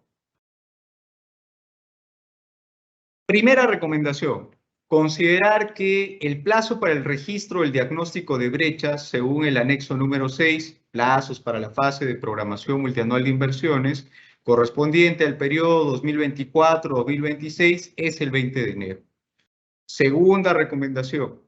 Primera recomendación, considerar que el plazo para el registro del diagnóstico de brechas, según el anexo número 6, plazos para la fase de programación multianual de inversiones, correspondiente al periodo 2024-2026, es el 20 de enero. Segunda recomendación,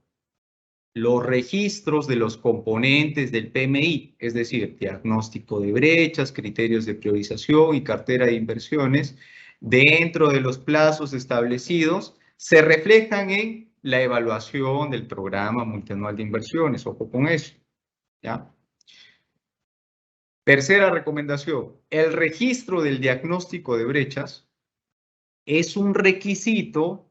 los registros de los componentes del PMI, es decir, diagnóstico de brechas, criterios de priorización y cartera de inversiones, dentro de los plazos establecidos, se reflejan en la evaluación del programa multianual de inversiones. Ojo con eso, ¿ya? Tercera recomendación, el registro del diagnóstico de brechas es un requisito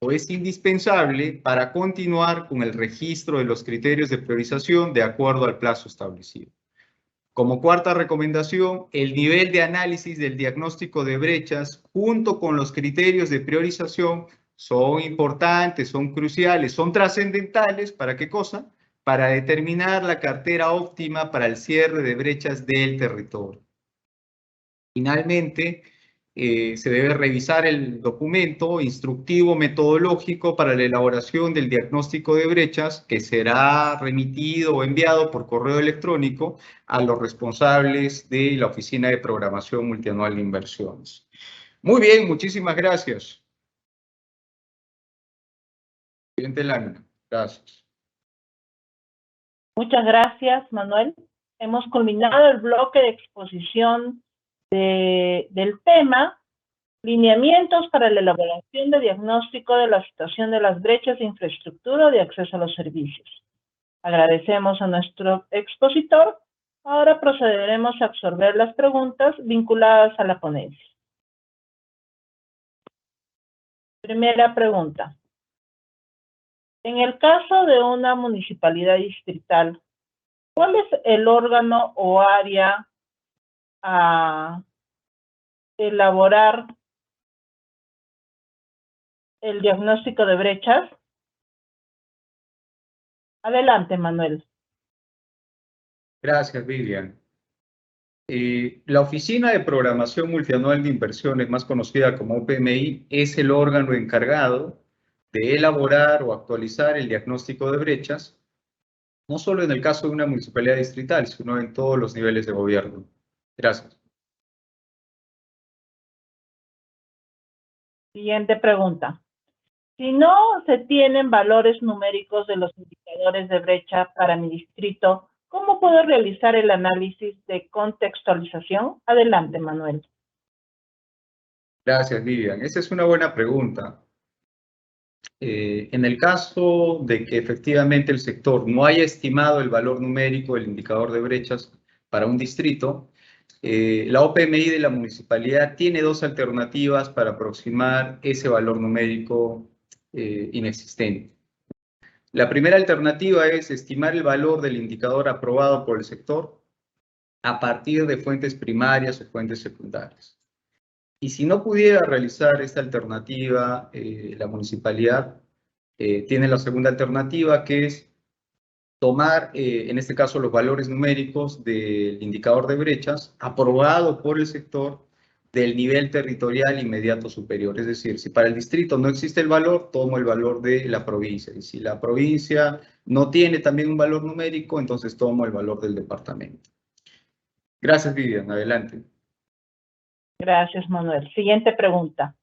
o es indispensable para continuar con el registro de los criterios de priorización de acuerdo al plazo establecido. Como cuarta recomendación, el nivel de análisis del diagnóstico de brechas junto con los criterios de priorización son importantes, son cruciales, son trascendentales. ¿Para qué cosa? Para determinar la cartera óptima para el cierre de brechas del territorio. Finalmente, se debe revisar el documento instructivo metodológico para la elaboración del diagnóstico de brechas que será remitido o enviado por correo electrónico a los responsables de la Oficina de Programación Multianual de Inversiones. Muy bien, muchísimas gracias. Siguiente lámina. Gracias. Muchas gracias, Manuel. Hemos culminado el bloque de exposición del tema lineamientos para la elaboración de diagnóstico de la situación de las brechas de infraestructura de acceso a los servicios. Agradecemos a nuestro expositor. Ahora procederemos a absorber las preguntas vinculadas a la ponencia. Primera pregunta. En el caso de una municipalidad distrital, ¿cuál es el órgano o área a elaborar el diagnóstico de brechas? Adelante, Manuel. Gracias, Vivian. La Oficina de Programación Multianual de Inversiones, más conocida como OPMI, es el órgano encargado de elaborar o actualizar el diagnóstico de brechas, no solo en el caso de una municipalidad distrital, sino en todos los niveles de gobierno. Gracias. Siguiente pregunta. Si no se tienen valores numéricos de los indicadores de brecha para mi distrito, ¿cómo puedo realizar el análisis de contextualización? Adelante, Manuel. Gracias, Vivian. Esa es una buena pregunta. En el caso de que efectivamente el sector no haya estimado el valor numérico del indicador de brechas para un distrito, la OPMI de la municipalidad tiene dos alternativas para aproximar ese valor numérico inexistente. La primera alternativa es estimar el valor del indicador aprobado por el sector a partir de fuentes primarias o fuentes secundarias. Y si no pudiera realizar esta alternativa, la municipalidad tiene la segunda alternativa, que es tomar, en este caso, los valores numéricos del indicador de brechas aprobado por el sector del nivel territorial inmediato superior. Es decir, si para el distrito no existe el valor, tomo el valor de la provincia. Y si la provincia no tiene también un valor numérico, entonces tomo el valor del departamento. Gracias, Vivian. Adelante. Gracias, Manuel. Siguiente pregunta.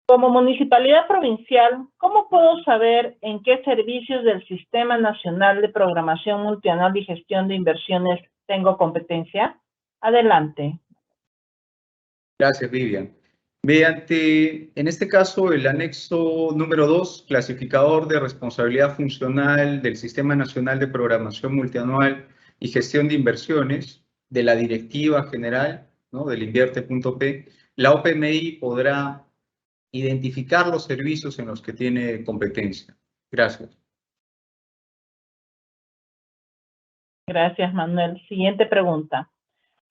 Como municipalidad provincial, ¿cómo puedo saber en qué servicios del Sistema Nacional de Programación Multianual y Gestión de Inversiones tengo competencia? Adelante. Gracias, Vivian. Mediante, en este caso, el anexo número 2, clasificador de responsabilidad funcional del Sistema Nacional de Programación Multianual y Gestión de Inversiones, de la Directiva General, ¿no?, del Invierte.p, la OPMI podrá identificar los servicios en los que tiene competencia. Gracias. Gracias, Manuel. Siguiente pregunta.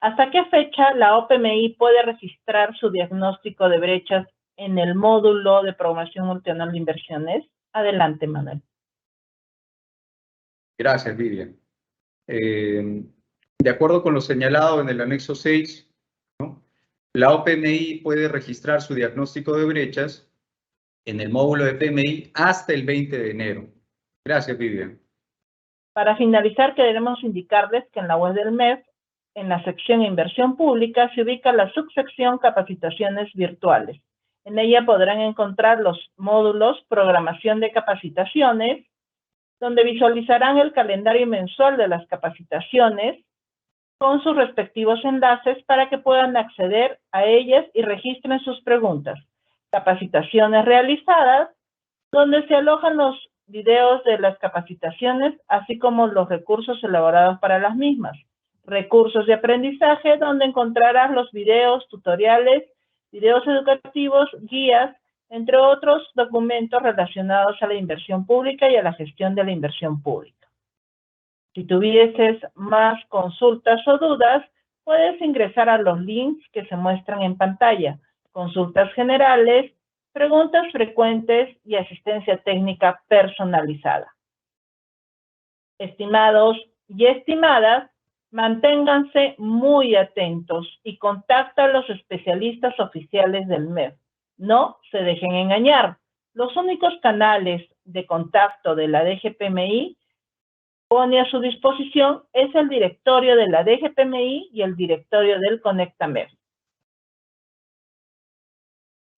¿Hasta qué fecha la OPMI puede registrar su diagnóstico de brechas en el módulo de programación multianual de inversiones? Adelante, Manuel. Gracias, Vivian. De acuerdo con lo señalado en el anexo 6, ¿no?, la OPMI puede registrar su diagnóstico de brechas en el módulo de PMI hasta el 20 de enero. Gracias, Vivian. Para finalizar, queremos indicarles que en la web del MEF, en la sección Inversión Pública, se ubica la subsección Capacitaciones Virtuales. En ella podrán encontrar los módulos Programación de Capacitaciones, donde visualizarán el calendario mensual de las capacitaciones con sus respectivos enlaces para que puedan acceder a ellas y registren sus preguntas. Capacitaciones realizadas, donde se alojan los videos de las capacitaciones, así como los recursos elaborados para las mismas. Recursos de aprendizaje, donde encontrarás los videos, tutoriales, videos educativos, guías, entre otros documentos relacionados a la inversión pública y a la gestión de la inversión pública. Si tuvieses más consultas o dudas, puedes ingresar a los links que se muestran en pantalla. Consultas generales, preguntas frecuentes y asistencia técnica personalizada. Estimados y estimadas, manténganse muy atentos y contacta a los especialistas oficiales del MEF. No se dejen engañar. Los únicos canales de contacto de la DGPMI pone a su disposición es el directorio de la DGPMI y el directorio del ConectaMEF.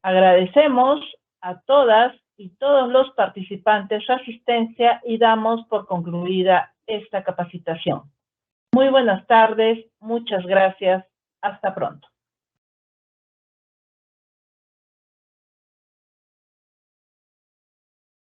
Agradecemos a todas y todos los participantes su asistencia y damos por concluida esta capacitación. Muy buenas tardes, muchas gracias, hasta pronto.